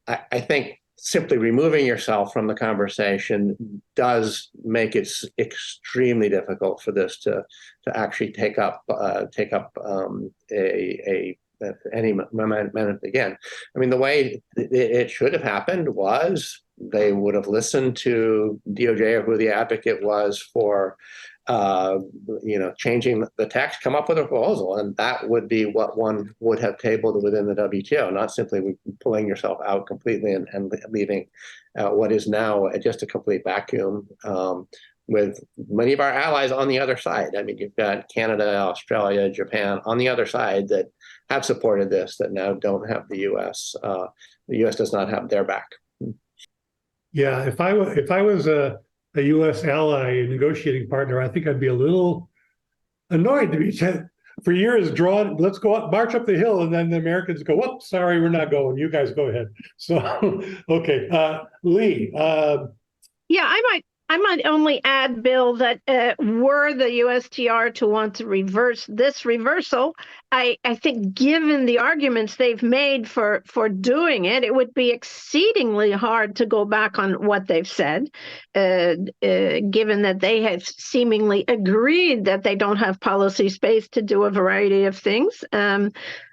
I think simply removing yourself from the conversation does make it extremely difficult for this to actually take up any momentum again. I mean, the way it should have happened was they would have listened to DOJ or who the advocate was for, changing the text, come up with a proposal, and that would be what one would have tabled within the WTO, not simply pulling yourself out completely and leaving what is now just a complete vacuum, with many of our allies on the other side. I mean, you've got Canada, Australia, Japan on the other side that have supported this, that now don't have the U.S. The U.S. does not have their back. Yeah, if I was a U.S. ally, a negotiating partner, I think I'd be a little annoyed to be for years drawn. Let's go up, march up the hill, and then the Americans go, "Whoops, sorry, we're not going. You guys go ahead." So, okay, Lee. Yeah, I might only add, Bill, that were the USTR to want to reverse this reversal, I think given the arguments they've made for doing it, it would be exceedingly hard to go back on what they've said, given that they have seemingly agreed that they don't have policy space to do a variety of things.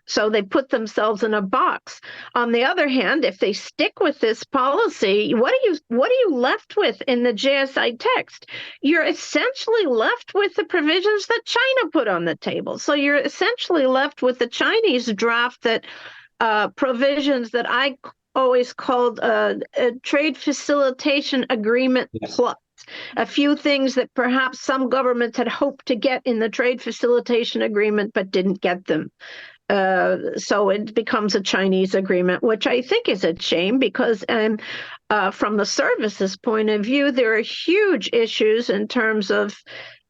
So they put themselves in a box. On the other hand, if they stick with this policy, what are you left with in the JSI text? You're essentially left with the provisions that China put on the table. So you're essentially left with the Chinese draft that provisions that I always called a trade facilitation agreement plus. A few things that perhaps some governments had hoped to get in the trade facilitation agreement but didn't get them. So it becomes a Chinese agreement, which I think is a shame because from the services point of view, there are huge issues in terms of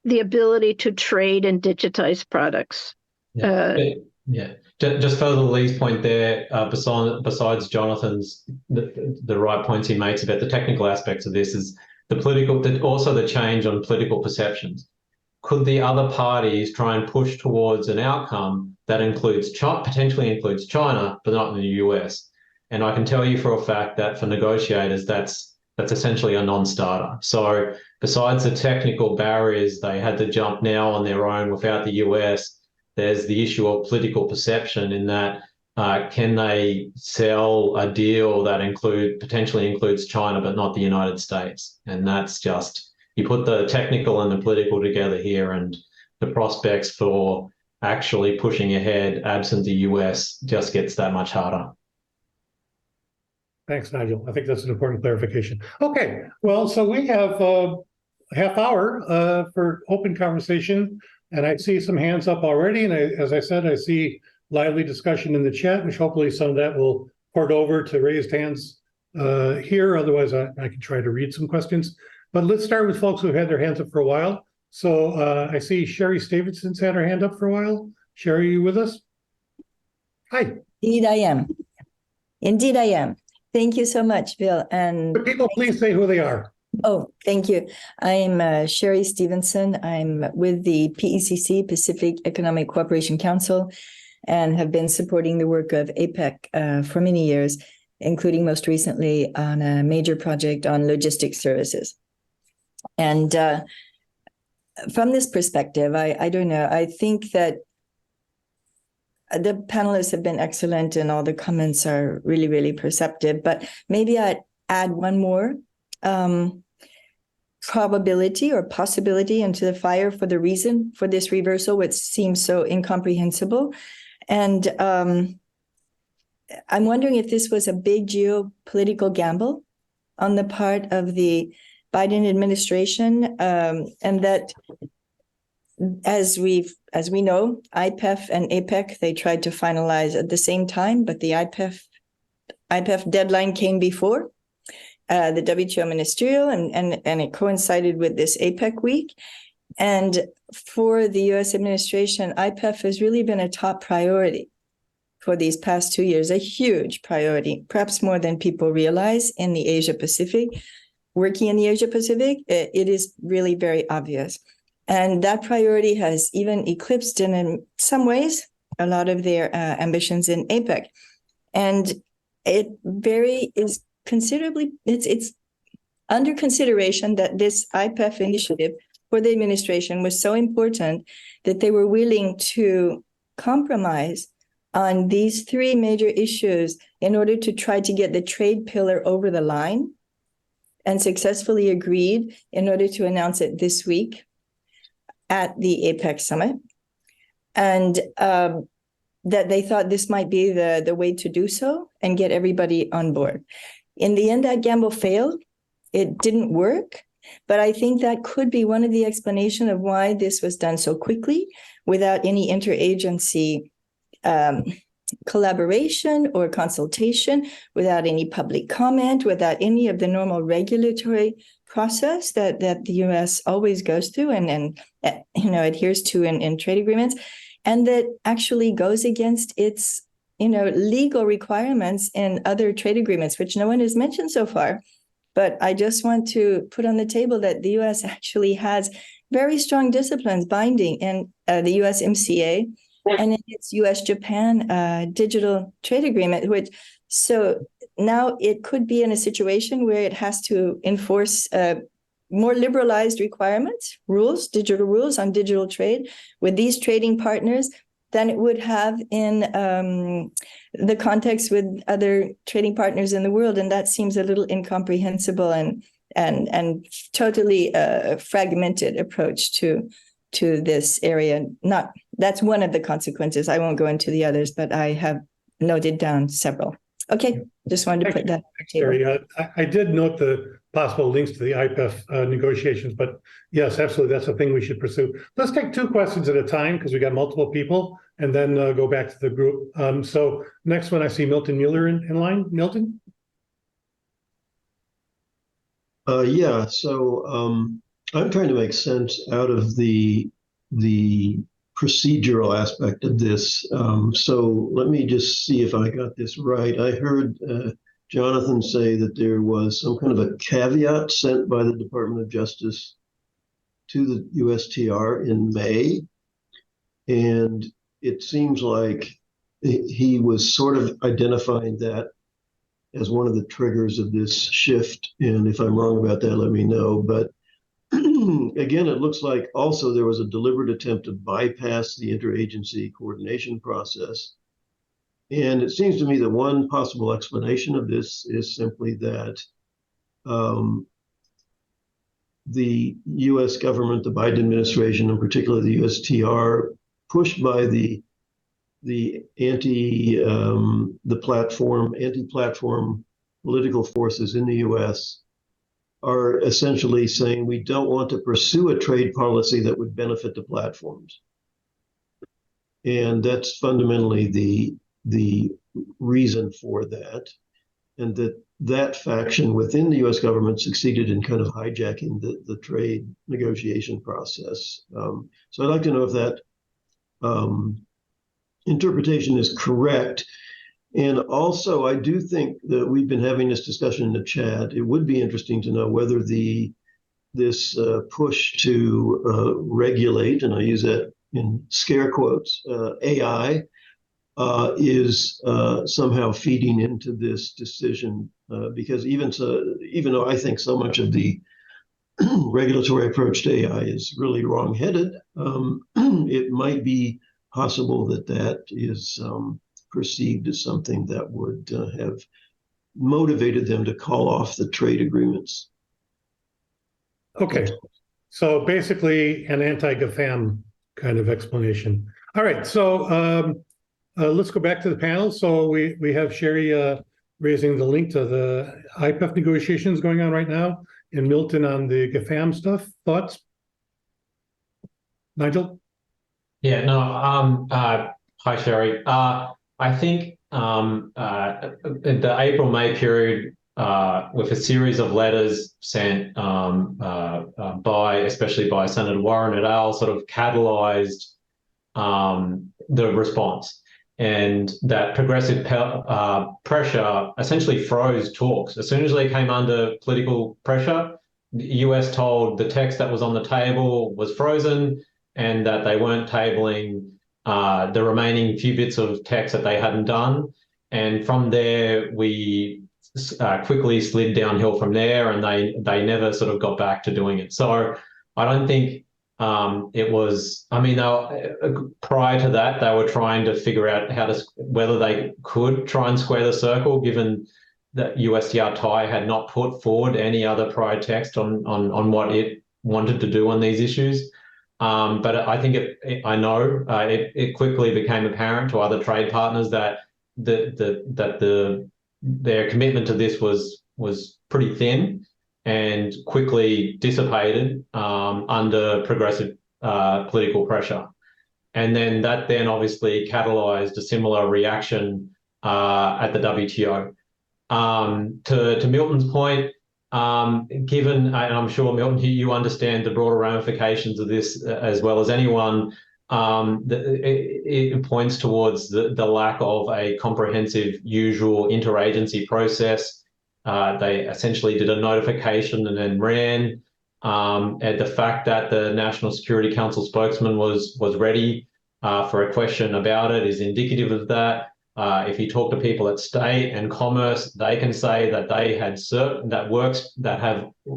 the ability to trade and digitize products. Yeah. Just further Lee's point there, besides Jonathan's, the right points he makes about the technical aspects of this is also the change on political perceptions. Could the other parties try and push towards an outcome that potentially includes China, but not in the US? And I can tell you for a fact that for negotiators, that's essentially a non-starter. So besides the technical barriers they had to jump now on their own without the US, there's the issue of political perception in that can they sell a deal that potentially includes China but not the United States? And that's just, you put the technical and the political together here, and the prospects for actually pushing ahead absent the US just gets that much harder. Thanks, Nigel. I think that's an important clarification. Okay, well, so we have a half hour for open conversation, and I see some hands up already. And as I said, I see lively discussion in the chat, which hopefully some of that will port over to raised hands here. Otherwise, I can try to read some questions. But let's start with folks who've had their hands up for a while. So I see Sherry Stevenson's had her hand up for a while. Sherry, are you with us? Hi. Indeed, I am. Indeed, I am. Thank you so much, Bill. And Could people please say who they are? oh, thank you. I'm Sherry Stevenson. I'm with the PECC, Pacific Economic Cooperation Council, and have been supporting the work of APEC for many years, including most recently on a major project on logistics services. And from this perspective, I don't know, I think that the panelists have been excellent and all the comments are really, really perceptive, but maybe I'd add one more probability or possibility into the fire for the reason for this reversal, which seems so incomprehensible. And I'm wondering if this was a big geopolitical gamble on the part of the Biden administration, and that as we know, ITIF and APEC, they tried to finalize at the same time, but the ITIF deadline came before the WTO ministerial, and it coincided with this APEC week. And for the US administration, ITIF has really been a top priority for these past 2 years, a huge priority, perhaps more than people realize in the Asia Pacific. Working in the Asia Pacific, it is really very obvious. And that priority has even eclipsed in some ways a lot of their ambitions in APEC. And it's under consideration that this IPEF initiative for the administration was so important that they were willing to compromise on these three major issues in order to try to get the trade pillar over the line, and successfully agreed in order to announce it this week at the APEC summit. And that they thought this might be the way to do so and get everybody on board. In the end, that gamble failed. It didn't work. But I think that could be one of the explanations of why this was done so quickly without any interagency collaboration or consultation, without any public comment, without any of the normal regulatory process that the US always goes through and adheres to in trade agreements, and that actually goes against its legal requirements in other trade agreements, which no one has mentioned so far. But I just want to put on the table that the US actually has very strong disciplines binding in the USMCA and in its US-Japan digital trade agreement, so now it could be in a situation where it has to enforce more liberalized requirements, digital rules on digital trade with these trading partners than it would have in the context with other trading partners in the world. And that seems a little incomprehensible and totally fragmented approach to this area. That's one of the consequences. I won't go into the others, but I have noted down several. Okay, just wanted to put that on the table. I did note the possible links to the IPEF negotiations, but yes, absolutely, that's a thing we should pursue. Let's take two questions at a time because we got multiple people, and then go back to the group. So next one, I see Milton Mueller in line. Milton? So I'm trying to make sense out of the procedural aspect of this. So let me just see if I got this right. I heard Jonathan say that there was some kind of a caveat sent by the Department of Justice to the USTR in May. And it seems like he was sort of identifying that as one of the triggers of this shift. And if I'm wrong about that, let me know. But again, it looks like also there was a deliberate attempt to bypass the interagency coordination process. And it seems to me that one possible explanation of this is simply that the US government, the Biden administration, in particular the USTR, pushed by the anti-platform political forces in the US, are essentially saying we don't want to pursue a trade policy that would benefit the platforms. And that's fundamentally the reason for that. And that faction within the US government succeeded in kind of hijacking the trade negotiation process. So I'd like to know if that interpretation is correct. And also, I do think that we've been having this discussion in the chat. It would be interesting to know whether this push to regulate, and I use that in scare quotes, AI, is somehow feeding into this decision. Because even though I think so much of the regulatory approach to AI is really wrong-headed, it might be possible that is perceived as something that would have motivated them to call off the trade agreements. Okay, so basically an anti-GAFAM kind of explanation. All right, so let's go back to the panel. So we have Sherry raising the link to the ITIF negotiations going on right now, and Milton on the GAFAM stuff. Thoughts? Nigel? Yeah, no, hi, Sherry. I think in the April-May period, with a series of letters sent especially by Senator Warren et al., sort of catalyzed the response. And that progressive pressure essentially froze talks. As soon as they came under political pressure, the US told the text that was on the table was frozen and that they weren't tabling the remaining few bits of text that they hadn't done. And from there, we quickly slid downhill from there, and they never sort of got back to doing it. So I don't think it was, I mean, prior to that, they were trying to figure out whether they could try and square the circle, given that USTR TIE had not put forward any other prior text on what it wanted to do on these issues. But I think it quickly became apparent to other trade partners that their commitment to this was pretty thin and quickly dissipated under progressive political pressure. And then that obviously catalyzed a similar reaction at the WTO. To Milton's point, given, and I'm sure, Milton, you understand the broader ramifications of this as well as anyone, it points towards the lack of a comprehensive usual interagency process. They essentially did a notification and then ran. And the fact that the National Security Council spokesman was ready for a question about it is indicative of that. If you talk to people at State and Commerce, they can say that they had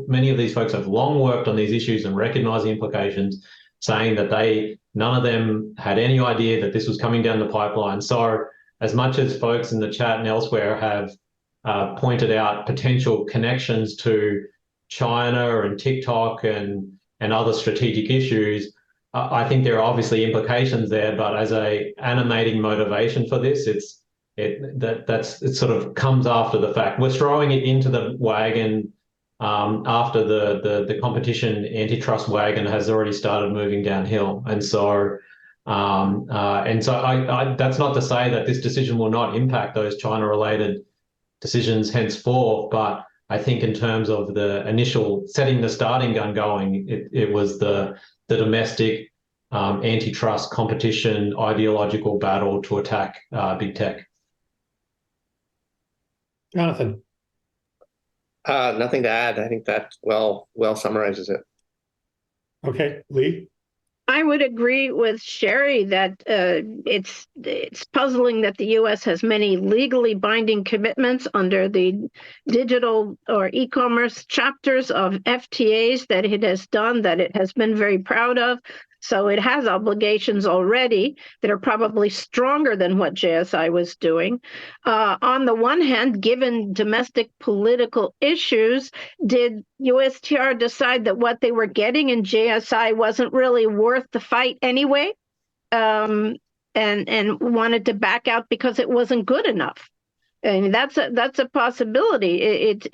many of these folks have long worked on these issues and recognize the implications, saying that none of them had any idea that this was coming down the pipeline. So as much as folks in the chat and elsewhere have pointed out potential connections to China and TikTok and other strategic issues, I think there are obviously implications there, but as a animating motivation for this, it sort of comes after the fact. We're throwing it into the wagon after the competition antitrust wagon has already started moving downhill. And so that's not to say that this decision will not impact those China-related decisions henceforth, but I think in terms of the initial setting the starting gun going, it was the domestic antitrust competition ideological battle to attack big tech. Jonathan. Nothing to add. I think that well summarizes it. Okay, Lee. I would agree with Sherry that it's puzzling that the U.S. has many legally binding commitments under the digital or e-commerce chapters of FTAs that it has done, that it has been very proud of. So it has obligations already that are probably stronger than what JSI was doing. On the one hand, given domestic political issues, did USTR decide that what they were getting in JSI wasn't really worth the fight anyway, and wanted to back out because it wasn't good enough? And that's a possibility.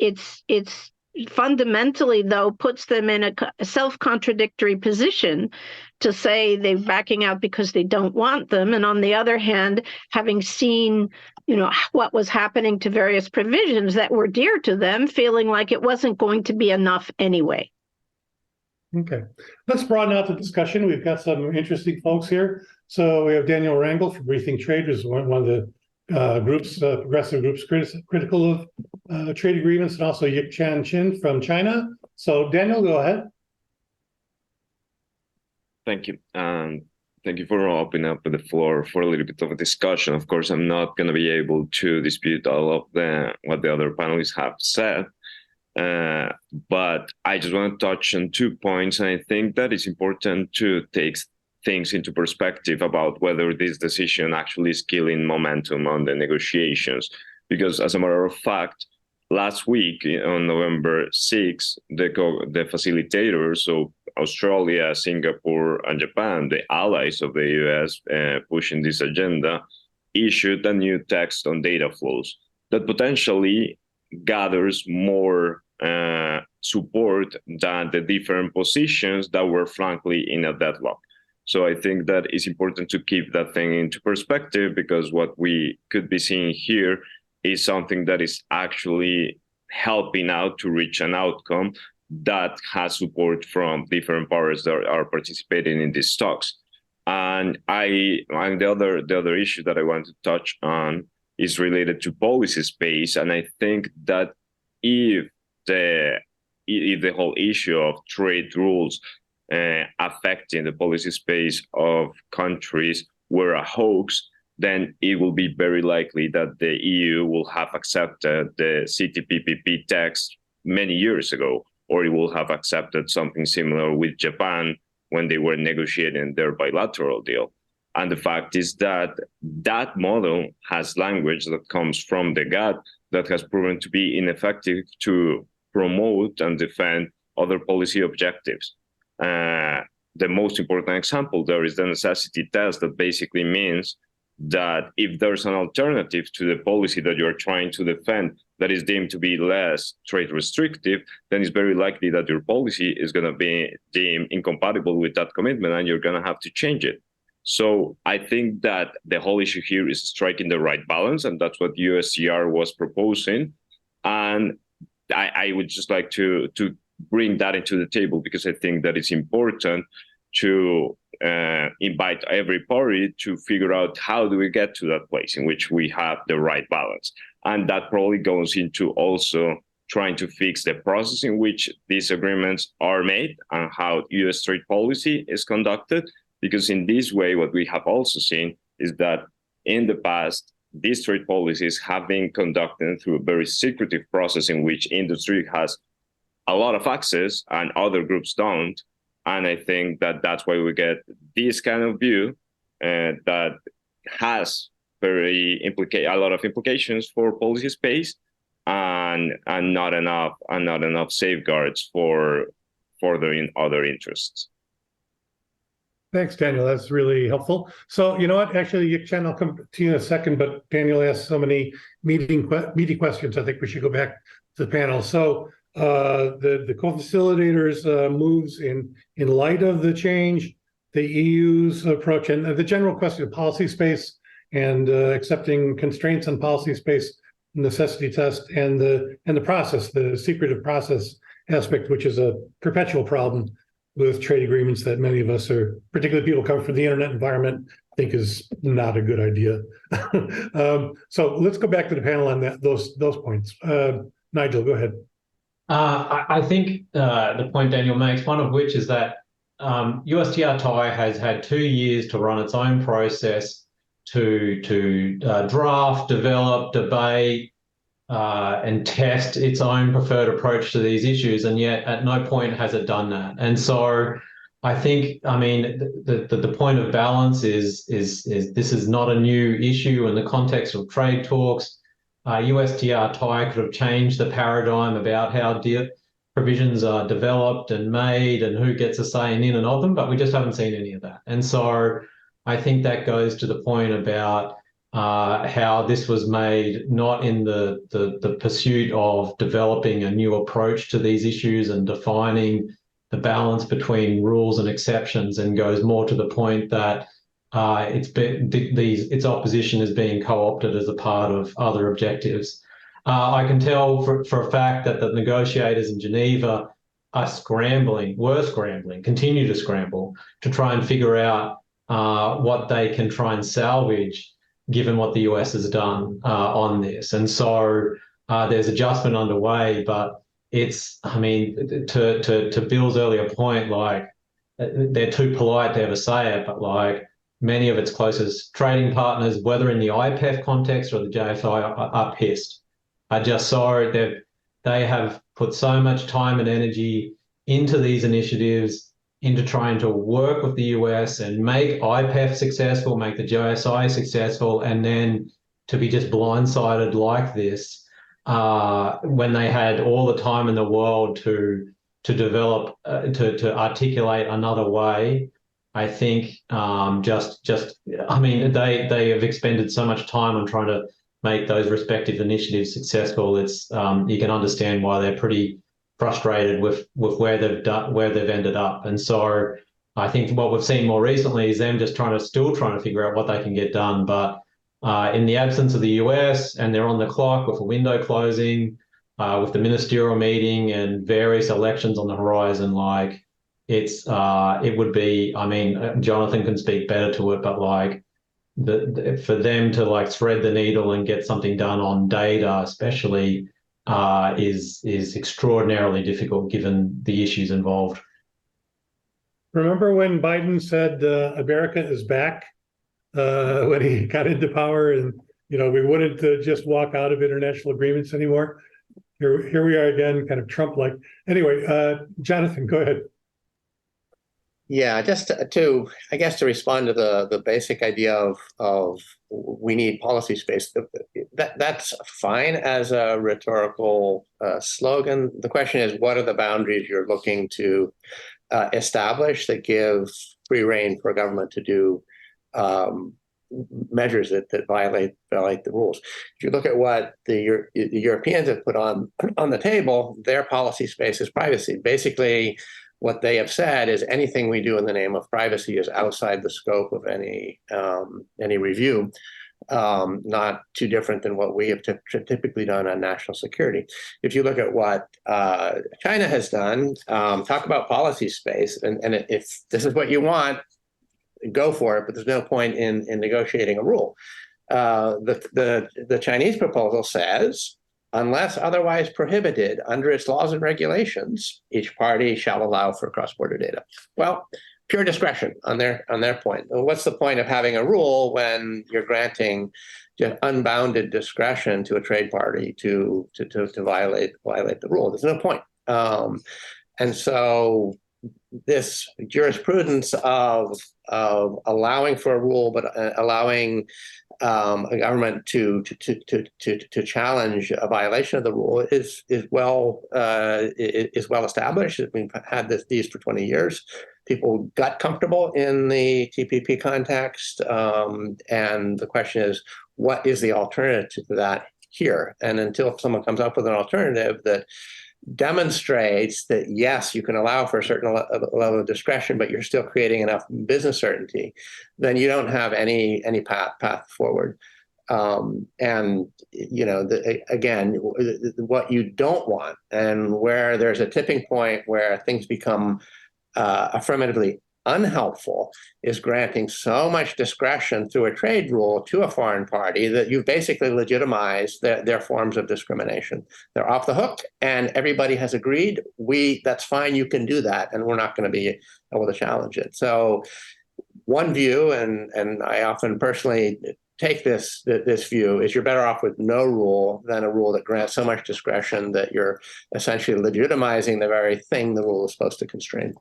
It's fundamentally, though, puts them in a self-contradictory position to say they're backing out because they don't want them. And on the other hand, having seen, what was happening to various provisions that were dear to them, feeling like it wasn't going to be enough anyway. Okay, let's broaden out the discussion. We've got some interesting folks here. So we have Daniel Rangel from Rethink Trade, who's one of the progressive groups critical of trade agreements, and also Yik-Chan Chin from China. So Daniel, go ahead. Thank you. Thank you for opening up the floor for a little bit of a discussion. Of course, I'm not going to be able to dispute all of what the other panelists have said, but I just want to touch on 2 points. And I think that it's important to take things into perspective about whether this decision actually is killing momentum on the negotiations. Because as a matter of fact, last week on November 6th, the facilitators, so Australia, Singapore, and Japan, the allies of the US pushing this agenda, issued a new text on data flows that potentially gathers more support than the different positions that were frankly in a deadlock. So I think that it's important to keep that thing into perspective, because what we could be seeing here is something that is actually helping out to reach an outcome that has support from different powers that are participating in these talks. And the other issue that I want to touch on is related to policy space. And I think that if the whole issue of trade rules affecting the policy space of countries were a hoax, then it will be very likely that the EU will have accepted the CTPPP text many years ago, or it will have accepted something similar with Japan when they were negotiating their bilateral deal. And the fact is that that model has language that comes from the GATT that has proven to be ineffective to promote and defend other policy objectives. The most important example there is the necessity test, that basically means that if there's an alternative to the policy that you're trying to defend that is deemed to be less trade restrictive, then it's very likely that your policy is going to be deemed incompatible with that commitment and you're going to have to change it. So I think that the whole issue here is striking the right balance, and that's what USTR was proposing. And I would just like to bring that into the table, because I think that it's important to invite every party to figure out how do we get to that place in which we have the right balance. And that probably goes into also trying to fix the process in which these agreements are made and how US trade policy is conducted. Because in this way, what we have also seen is that in the past, these trade policies have been conducted through a very secretive process in which industry has a lot of access and other groups don't. And I think that that's why we get this kind of view that has a lot of implications for policy space and not enough safeguards for furthering other interests. Thanks, Daniel. That's really helpful. So you know what? Actually, Yik-Chan, I'll come to you in a second, but Daniel asked so many meaty questions. I think we should go back to the panel. So the co-facilitators moves in light of the change, the EU's approach, and the general question of policy space and accepting constraints on policy space, necessity test, and the process, the secretive process aspect, which is a perpetual problem. with trade agreements that many of us are, particularly people coming from the internet environment, think is not a good idea. So let's go back to the panel on those points. Nigel, go ahead. I think the point Daniel makes, one of which is that USTR-TIE has had 2 years to run its own process to draft, develop, debate, and test its own preferred approach to these issues, and yet at no point has it done that. And so I think, I mean, the point of balance is this is not a new issue in the context of trade talks. USTR-TIE could have changed the paradigm about how provisions are developed and made and who gets a say in and of them, but we just haven't seen any of that. And so I think that goes to the point about how this was made not in the pursuit of developing a new approach to these issues and defining the balance between rules and exceptions, and goes more to the point that its opposition is being co-opted as a part of other objectives. I can tell for a fact that the negotiators in Geneva were scrambling, continue to scramble to try and figure out what they can try and salvage given what the US has done on this. And so there's adjustment underway, but it's, I mean, to Bill's earlier point, like, they're too polite to ever say it, but like many of its closest trading partners, whether in the IPEF context or the JFI, are pissed. I just saw it. They have put so much time and energy into these initiatives, into trying to work with the US and make IPEF successful, make the JSI successful, and then to be just blindsided like this when they had all the time in the world to develop, to articulate another way. I think I mean, they have expended so much time on trying to make those respective initiatives successful. It's you can understand why they're pretty frustrated with where they've ended up. And so I think what we've seen more recently is them just still trying to figure out what they can get done. But in the absence of the US, and they're on the clock with a window closing, with the ministerial meeting and various elections on the horizon, like it would be, I mean, Jonathan can speak better to it, but like for them to like thread the needle and get something done on data, especially, is extraordinarily difficult given the issues involved. Remember when Biden said America is back when he got into power, and we wouldn't just walk out of international agreements anymore? Here we are again, kind of Trump-like. Anyway, Jonathan, go ahead. Yeah, just to respond to the basic idea of we need policy space. That's fine as a rhetorical slogan. The question is, what are the boundaries you're looking to establish that give free rein for government to do measures that violate the rules? If you look at what the Europeans have put on the table, their policy space is privacy. Basically, what they have said is anything we do in the name of privacy is outside the scope of any review, not too different than what we have typically done on national security. If you look at what China has done, talk about policy space, and if this is what you want, go for it, but there's no point in negotiating a rule. The Chinese proposal says, unless otherwise prohibited under its laws and regulations, each party shall allow for cross-border data. Well, pure discretion on their point. What's the point of having a rule when you're granting just unbounded discretion to a trade party to violate the rule? There's no point. And so this jurisprudence of allowing for a rule, but allowing a government to challenge a violation of the rule is well established. We've had these for 20 years. People got comfortable in the TPP context, and the question is, what is the alternative to that here? And until someone comes up with an alternative that demonstrates that yes, you can allow for a certain level of discretion, but you're still creating enough business certainty, then you don't have any path forward. And again, what you don't want, and where there's a tipping point where things become affirmatively unhelpful is granting so much discretion through a trade rule to a foreign party that you've basically legitimized their forms of discrimination. They're off the hook, and everybody has agreed, that's fine, you can do that, and we're not going to be able to challenge it. So one view, and I often personally take this view, is you're better off with no rule than a rule that grants so much discretion that you're essentially legitimizing the very thing the rule is supposed to constrain.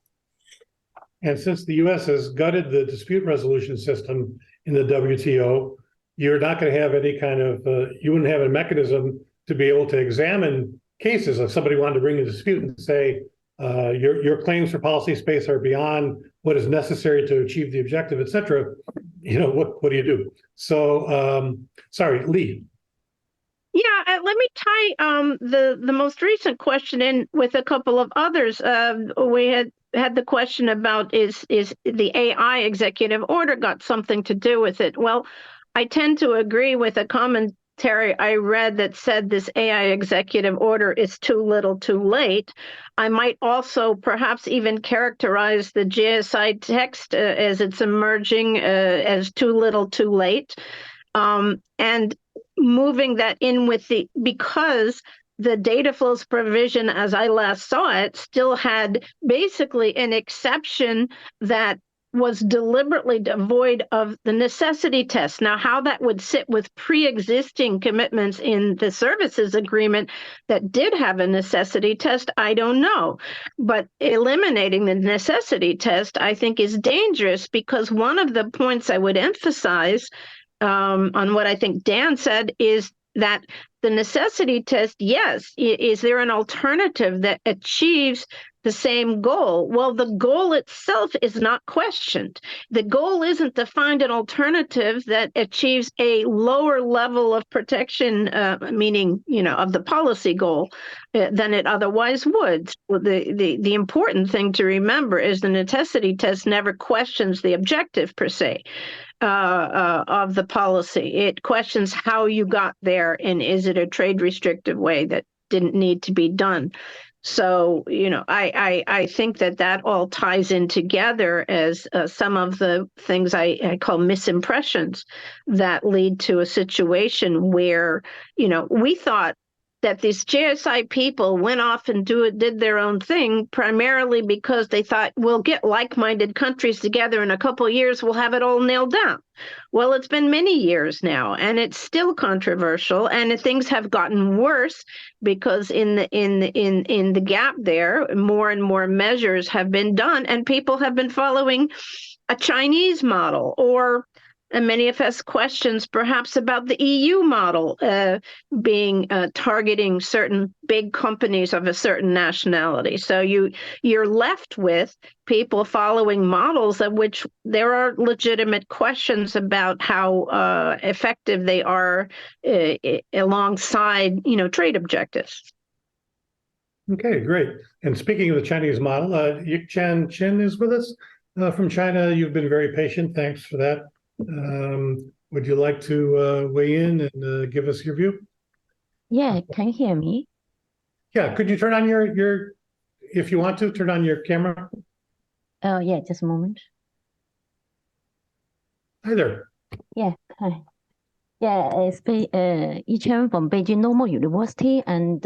And since the U.S. has gutted the dispute resolution system in the WTO, you're not going to have any kind of, you wouldn't have a mechanism to be able to examine cases. If somebody wanted to bring a dispute and say, your claims for policy space are beyond what is necessary to achieve the objective, et cetera, what do you do? So, sorry, Lee. Yeah, let me tie the most recent question in with a couple of others. We had the question about is the AI executive order got something to do with it? Well, I tend to agree with a commentary I read that said this AI executive order is too little too late. I might also perhaps even characterize the GSI text as it's emerging as too little too late. And moving that in with because the data flows provision, as I last saw it, still had basically an exception that was deliberately devoid of the necessity test. Now, how that would sit with pre-existing commitments in the services agreement that did have a necessity test, I don't know. But eliminating the necessity test, I think, is dangerous, because one of the points I would emphasize on what I think Dan said is that the necessity test, yes, is there an alternative that achieves the same goal? Well, the goal itself is not questioned. The goal isn't to find an alternative that achieves a lower level of protection, meaning, of the policy goal than it otherwise would. Well, the important thing to remember is the necessity test never questions the objective per se of the policy. It questions how you got there, and is it a trade restrictive way that didn't need to be done. So, I think that all ties in together as some of the things I call misimpressions that lead to a situation where, we thought that these GSI people went off and did their own thing, primarily because they thought, we'll get like-minded countries together in a couple of years, we'll have it all nailed down. Well, it's been many years now, and it's still controversial, and things have gotten worse because in the gap there, more and more measures have been done, and people have been following a Chinese model, and many of us questions perhaps about the EU model targeting certain big companies of a certain nationality. So you're left with people following models of which there are legitimate questions about how effective they are alongside, trade objectives. Okay, great. And speaking of the Chinese model, Yikchan Chen is with us from China. You've been very patient. Thanks for that. Would you like to weigh in and give us your view? Yeah, can you hear me? Yeah, could you turn on your if you want to, turn on your camera? Oh, yeah, just a moment. Hi there. Yeah, hi. Yeah, it's Yichan from Beijing Normal University, and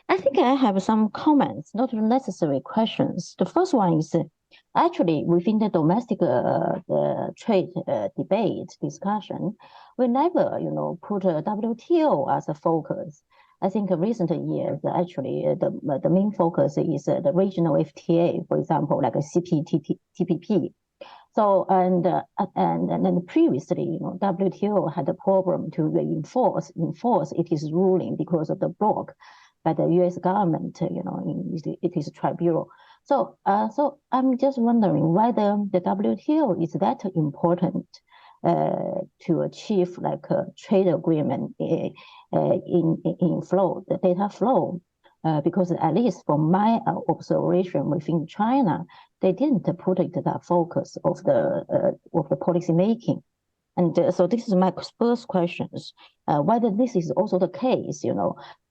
I think I have some comments, not necessary questions. The first one is actually within the domestic trade debate discussion, we never, put WTO as a focus. I think in recent years, actually, the main focus is the regional FTA, for example, like a CPTPP. So, and then previously, WTO had a problem to enforce its ruling because of the block by the U.S. government, in its tribunal. So, so I'm just wondering whether the WTO is that important to achieve like a trade agreement in flow, the data flow, because at least from my observation within China, they didn't put it that focus of the policy making. And so this is my first questions, whether this is also the case,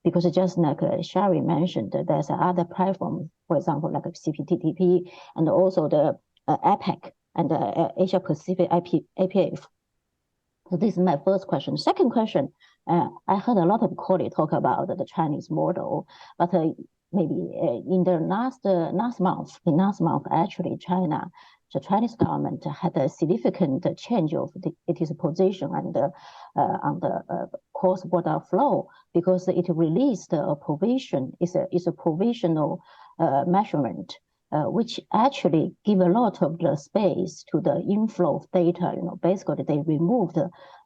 because just like Sherry mentioned, there's other platforms for example, like CPTPP and also the APEC and the Asia Pacific IPIF. So this is my first question. Second question, I heard a lot of Cory talk about the Chinese model, but maybe in the last month, actually, the Chinese government had a significant change of its position and on the cross-border flow, because it released a provision. It's a provisional measurement, which actually give a lot of the space to the inflow of data. Basically they removed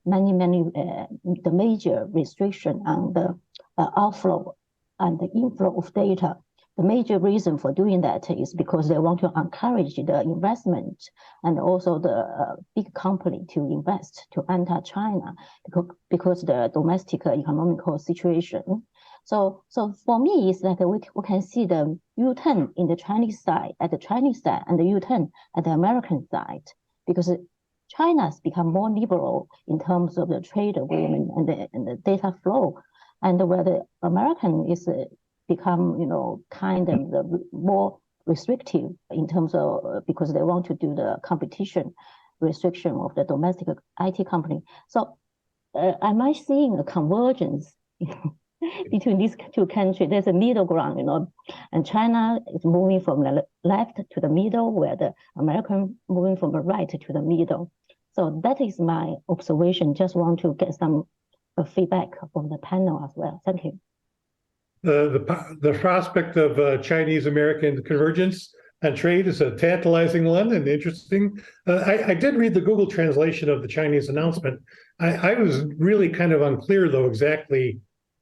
many the major restriction on the outflow and the inflow of data. The major reason for doing that is because they want to encourage the investment and also the big company to invest to enter China because the domestic economical situation. So for me, it's that we can see the U-turn in the Chinese side, and the U-turn at the American side, because China has become more liberal in terms of the trade agreement and the data flow, and where the American is become, kind of the more restrictive in terms of, because they want to do the competition restriction of the domestic IT company. So am I seeing a convergence between these two countries? There's a middle ground, and China is moving from the left to the middle, where the American moving from the right to the middle. So that is my observation. Just want to get some feedback from the panel as well. Thank you. The prospect of Chinese-American convergence and trade is a tantalizing one and interesting. I did read the Google translation of the Chinese announcement. I was really kind of unclear, though, exactly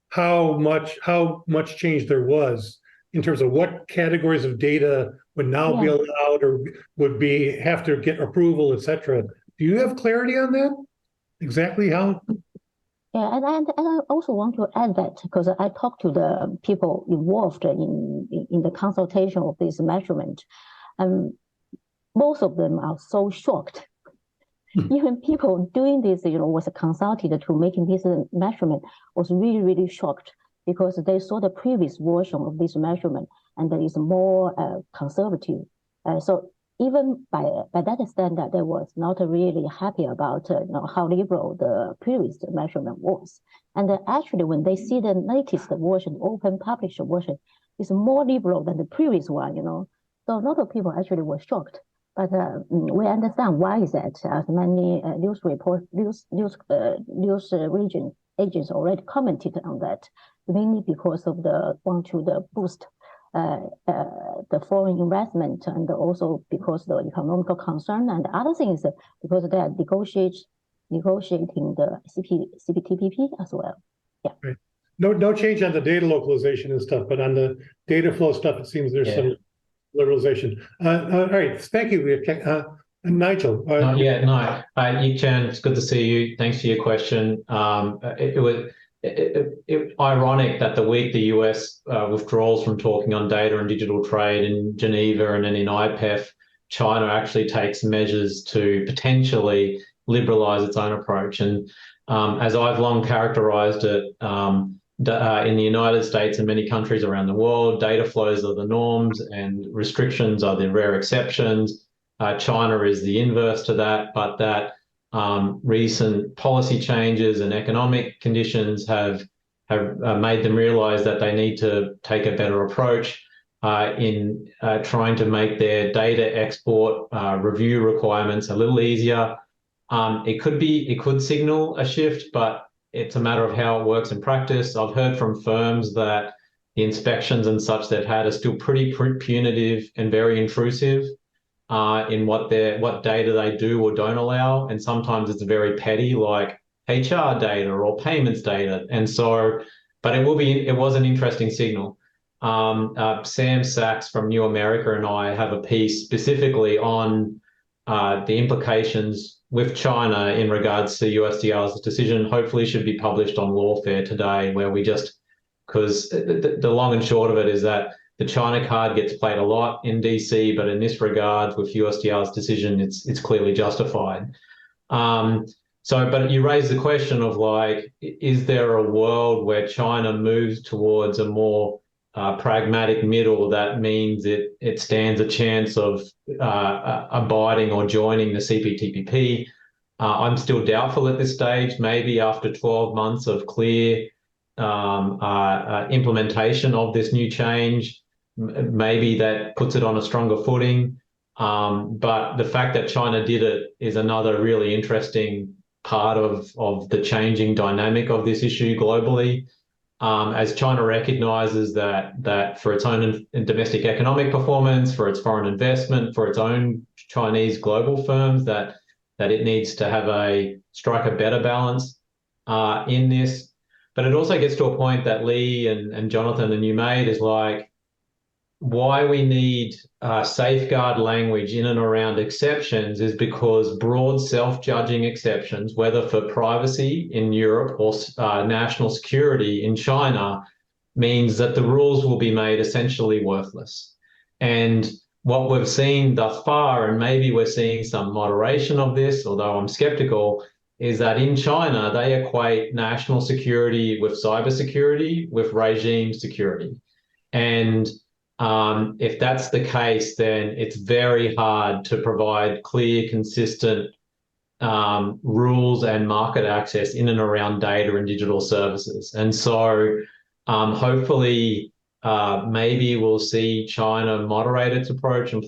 how much change there was in terms of what categories of data would now be allowed or would have to get approval, etc. Do you have clarity on that? Exactly how? Yeah, and I also want to add that, because I talked to the people involved in the consultation of this measurement, and most of them are so shocked. Even people doing this, was consulted to making this measurement, was really shocked, because they saw the previous version of this measurement and that is more conservative. So even by that standard, they was not really happy about how liberal the previous measurement was. And actually, when they see the latest version, open published version, is more liberal than the previous one. So a lot of people actually were shocked. But we understand why is that, as many news region agents already commented on that, mainly because of the want to boost the foreign investment, and also because the economical concern, and the other things because they are negotiating the CPTPP as well. Yeah. Right. No change on the data localization and stuff, but on the data flow stuff, it seems there's some liberalization. All right, thank you, Nigel. Yi-Chan, it's good to see you. Thanks for your question. It was ironic that the week the US withdraws from talking on data and digital trade in Geneva and then in ITIF, China actually takes measures to potentially liberalize its own approach. And as I've long characterized it, in the United States and many countries around the world, data flows are the norms and restrictions are the rare exceptions. China is the inverse to that, but that recent policy changes and economic conditions have made them realize that they need to take a better approach in trying to make their data export review requirements a little easier. It could signal a shift, but it's a matter of how it works in practice. I've heard from firms that the inspections and such they've had are still pretty punitive and very intrusive in what data they do or don't allow. And sometimes it's very petty, like HR data or payments data. And so, but it was an interesting signal. Sam Sachs from New America and I have a piece specifically on the implications with China in regards to USTR's decision. Hopefully should be published on Lawfare today, where because the long and short of it is that the China card gets played a lot in DC, but in this regard, with USTR's decision, it's clearly justified. But you raise the question of, like, is there a world where China moves towards a more pragmatic middle that means it stands a chance of abiding or joining the CPTPP. I'm still doubtful at this stage. Maybe after 12 months of clear implementation of this new change, maybe that puts it on a stronger footing. But the fact that China did it is another really interesting part of the changing dynamic of this issue globally. As China recognizes that for its own domestic economic performance, for its foreign investment, for its own Chinese global firms, that it needs to strike a better balance in this. But it also gets to a point that Lee and Jonathan and you made is like, why we need safeguard language in and around exceptions is because broad self-judging exceptions, whether for privacy in Europe or national security in China, means that the rules will be made essentially worthless. And what we've seen thus far, and maybe we're seeing some moderation of this, although I'm skeptical, is that in China, they equate national security with cybersecurity, with regime security. And if that's the case, then it's very hard to provide clear, consistent rules and market access in and around data and digital services. And so hopefully, maybe we'll see China moderate its approach and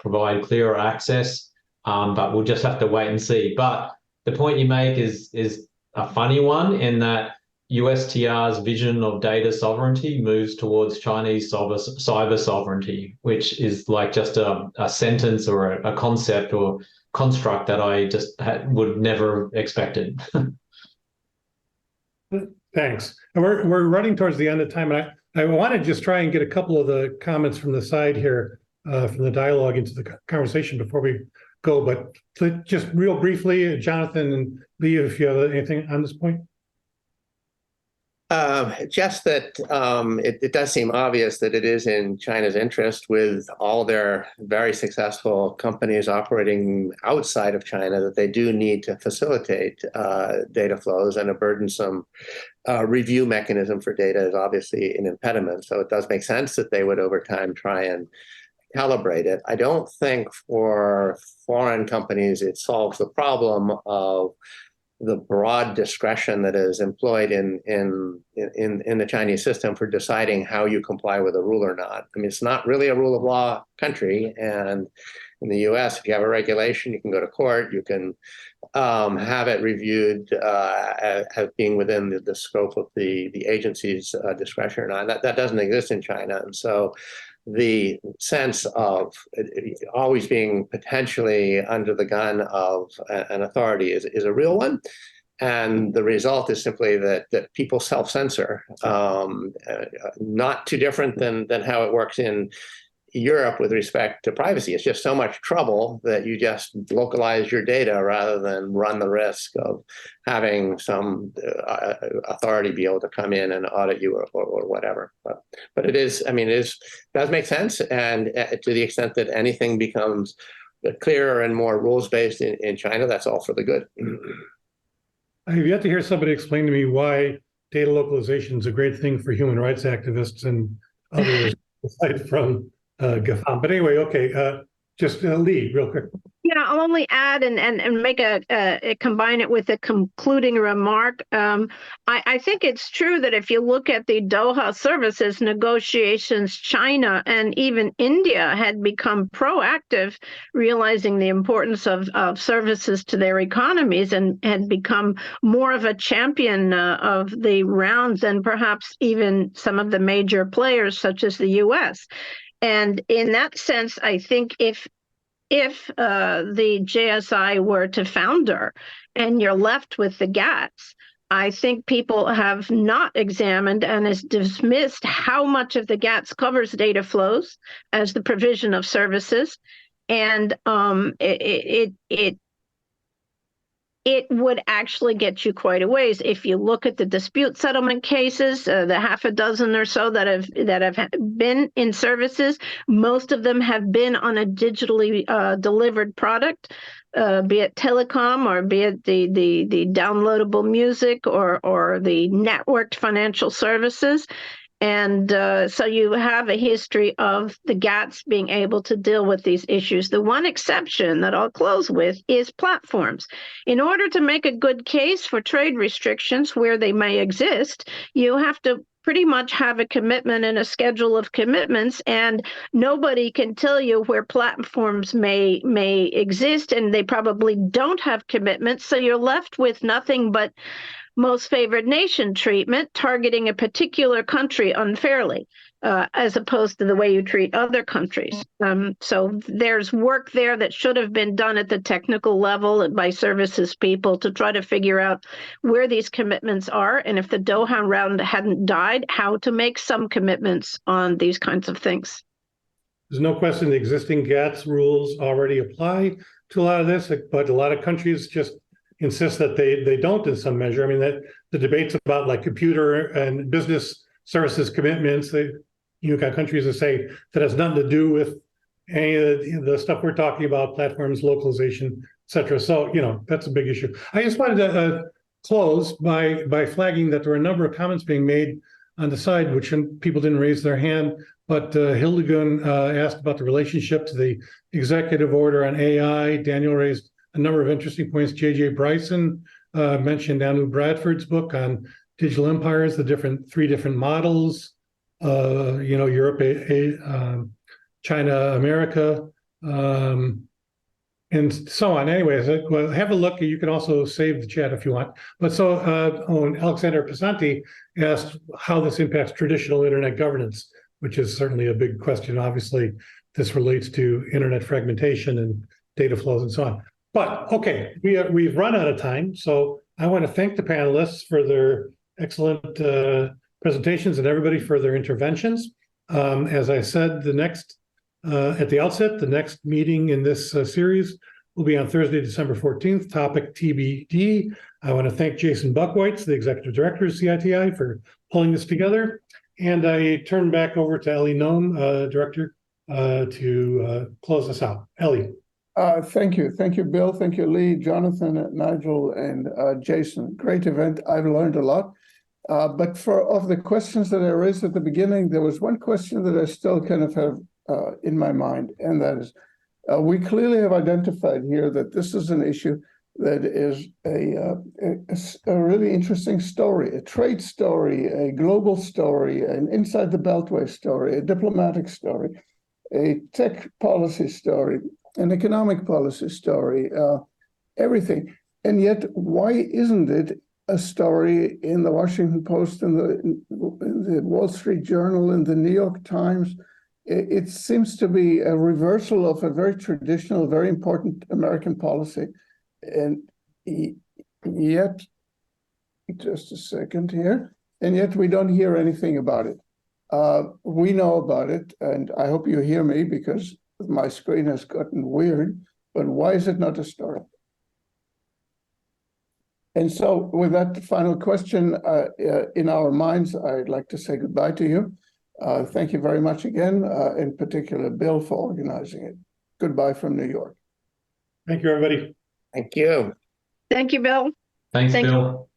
provide clearer access, but we'll just have to wait and see. But the point you make is a funny one in that USTR's vision of data sovereignty moves towards Chinese cyber sovereignty, which is like just a sentence or a concept or construct that I just would never have expected. Thanks. And we're running towards the end of time, and I want to just try and get a couple of the comments from the side here, from the dialogue into the conversation before we go. But just real briefly, Jonathan and Lee, if you have anything on this point. Just that it does seem obvious that it is in China's interest, with all their very successful companies operating outside of China, that they do need to facilitate data flows, and a burdensome review mechanism for data is obviously an impediment. So it does make sense that they would over time try and calibrate it. I don't think for foreign companies it solves the problem of the broad discretion that is employed in the Chinese system for deciding how you comply with a rule or not. I mean, it's not really a rule of law country. And in the US, if you have a regulation, you can go to court, you can have it reviewed as being within the scope of the agency's discretion or not. That doesn't exist in China. And so the sense of always being potentially under the gun of an authority is a real one. And the result is simply that people self-censor, not too different than how it works in Europe with respect to privacy. It's just so much trouble that you just localize your data rather than run the risk of having some authority be able to come in and audit you or whatever. But it is, I mean, it does make sense. And to the extent that anything becomes clearer and more rules-based in China, that's all for the good. I have yet to hear somebody explain to me why data localization is a great thing for human rights activists and others aside from GAFAM. But anyway, okay, just Lee, real quick. Yeah, I'll only add and make combine it with a concluding remark. I think it's true that if you look at the Doha services negotiations, China and even India had become proactive, realizing the importance of services to their economies, and had become more of a champion of the rounds than perhaps even some of the major players, such as the U.S. And in that sense, I think if the JSI were to founder and you're left with the GATS, I think people have not examined and is dismissed how much of the GATS covers data flows as the provision of services. And it would actually get you quite a ways. If you look at the dispute settlement cases, the half a dozen or so that have been in services, most of them have been on a digitally delivered product, be it telecom or be it the downloadable music or the networked financial services. And so you have a history of the GATS being able to deal with these issues. The one exception that I'll close with is platforms. In order to make a good case for trade restrictions where they may exist, you have to pretty much have a commitment and a schedule of commitments, and nobody can tell you where platforms may exist, and they probably don't have commitments. So you're left with nothing but most favored nation treatment, targeting a particular country unfairly, as opposed to the way you treat other countries. So there's work there that should have been done at the technical level and by services people to try to figure out where these commitments are, and if the Doha round hadn't died, how to make some commitments on these kinds of things. There's no question the existing GATS rules already apply to a lot of this, but a lot of countries just insist that they don't in some measure. I mean, that the debates about like computer and business services commitments, you've got countries that say that has nothing to do with any of the stuff we're talking about, platforms, localization, et cetera. So, that's a big issue. I just wanted to close by flagging that there were a number of comments being made on the side, which people didn't raise their hand, but Hildegun asked about the relationship to the executive order on AI. Daniel raised a number of interesting points. J.J. Bryson mentioned Anu Bradford's book on digital empires, the three different models, Europe, China, America, and so on. Anyways, well, have a look. You can also save the chat if you want. But so Alexander Pasanti asked how this impacts traditional internet governance, which is certainly a big question. Obviously, this relates to internet fragmentation and data flows and so on. But okay, we've run out of time, so I want to thank the panelists for their excellent presentations and everybody for their interventions. As I said, at the outset, the next meeting in this series will be on Thursday, December 14th, topic TBD. I want to thank Jason Buckwhite, the Executive Director of CITI, for pulling this together. And I turn back over to Ellie Noam, Director, to close us out. Ellie. Thank you. Thank you, Bill. Thank you, Lee, Jonathan, Nigel, and Jason. Great event. I've learned a lot. But of the questions that I raised at the beginning, there was one question that I still kind of have in my mind, and that is, we clearly have identified here that this is an issue that is a really interesting story, a trade story, a global story, an inside the Beltway story, a diplomatic story, a tech policy story, an economic policy story, everything. And yet, why isn't it a story in the Washington Post, in the Wall Street Journal, in the New York Times? It seems to be a reversal of a very traditional, very important American policy. And yet, just a second here, and yet we don't hear anything about it. We know about it, and I hope you hear me because my screen has gotten weird, but why is it not a story? And so with that final question in our minds, I'd like to say goodbye to you. Thank you very much again, in particular, Bill, for organizing it. Goodbye from New York. Thank you, everybody. Thank you. Thank you, Bill. Thanks, Thank you. Bill.